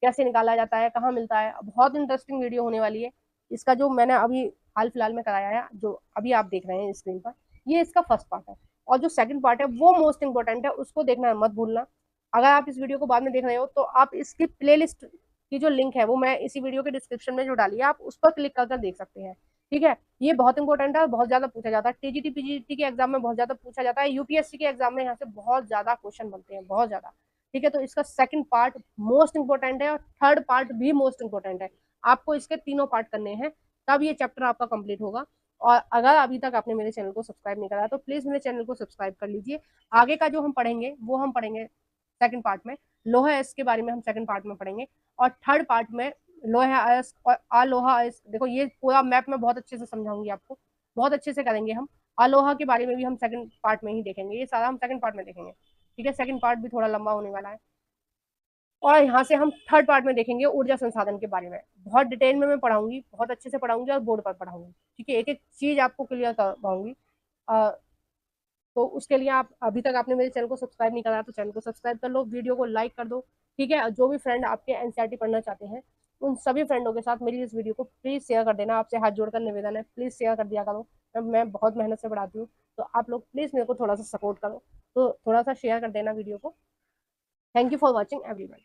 A: कैसे निकाला जाता है, कहाँ मिलता है। बहुत इंटरेस्टिंग वीडियो होने वाली है। इसका जो मैंने अभी हाल फिलहाल में कराया है, जो अभी आप देख रहे हैं स्क्रीन पर, ये इसका फर्स्ट पार्ट है, और जो सेकंड पार्ट है वो मोस्ट इंपॉर्टेंट है, उसको देखना मत भूलना। अगर आप इस वीडियो को बाद में देख रहे हो तो आप इसकी प्लेलिस्ट की जो लिंक है वो मैं इसी वीडियो के डिस्क्रिप्शन में जो डाली है, आप उस पर क्लिक कर देख सकते हैं, ठीक है। ये बहुत इंपॉर्टेंट है और बहुत ज्यादा पूछा जाता है, टीजीटी पीजीटी के एग्जाम में बहुत ज्यादा पूछा जाता है, यूपीएससी के एग्जाम में यहाँ से बहुत ज्यादा क्वेश्चन बनते हैं, बहुत ज्यादा, ठीक है। तो इसका सेकंड पार्ट मोस्ट इंपॉर्टेंट है और थर्ड पार्ट भी मोस्ट इंपॉर्टेंट है। आपको इसके तीनों पार्ट करने हैं, तब ये चैप्टर आपका कंप्लीट होगा। और अगर अभी तक आपने मेरे चैनल को सब्सक्राइब नहीं करा तो प्लीज मेरे चैनल को सब्सक्राइब कर लीजिए। आगे का जो हम पढ़ेंगे वो हम पढ़ेंगे सेकंड पार्ट में, लोहा अयस्क के बारे में हम सेकंड पार्ट में पढ़ेंगे, और थर्ड पार्ट में लोहा अयस्क और अलोहा अयस्क, देखो ये पूरा मैप में बहुत अच्छे से समझाऊंगी आपको, बहुत अच्छे से करेंगे हम। अलोहा के बारे में भी हम सेकंड पार्ट में ही देखेंगे, ये सारा हम सेकंड पार्ट में देखेंगे, ठीक है। सेकंड पार्ट भी थोड़ा लंबा होने वाला है। और यहाँ से हम थर्ड पार्ट में देखेंगे ऊर्जा संसाधन के बारे में, बहुत डिटेल में मैं पढ़ाऊंगी, बहुत अच्छे से पढ़ाऊंगी और बोर्ड पर पढ़ाऊंगी, ठीक है, एक एक चीज आपको क्लियर करवाऊंगी। तो उसके लिए आप अभी तक आपने मेरे चैनल को सब्सक्राइब नहीं करा तो चैनल को सब्सक्राइब कर लो, वीडियो को लाइक कर दो, ठीक है। जो भी फ्रेंड आपके एनसीईआरटी पढ़ना चाहते हैं उन सभी फ्रेंडों के साथ मेरी इस वीडियो को प्लीज शेयर कर देना, आपसे हाथ जोड़कर निवेदन है, प्लीज शेयर कर दिया करो। मैं बहुत मेहनत से पढ़ाती हूँ, तो आप लोग प्लीज मेरे को थोड़ा सा सपोर्ट करो, तो थोड़ा सा शेयर कर देना वीडियो को। Thank you for watching everyone.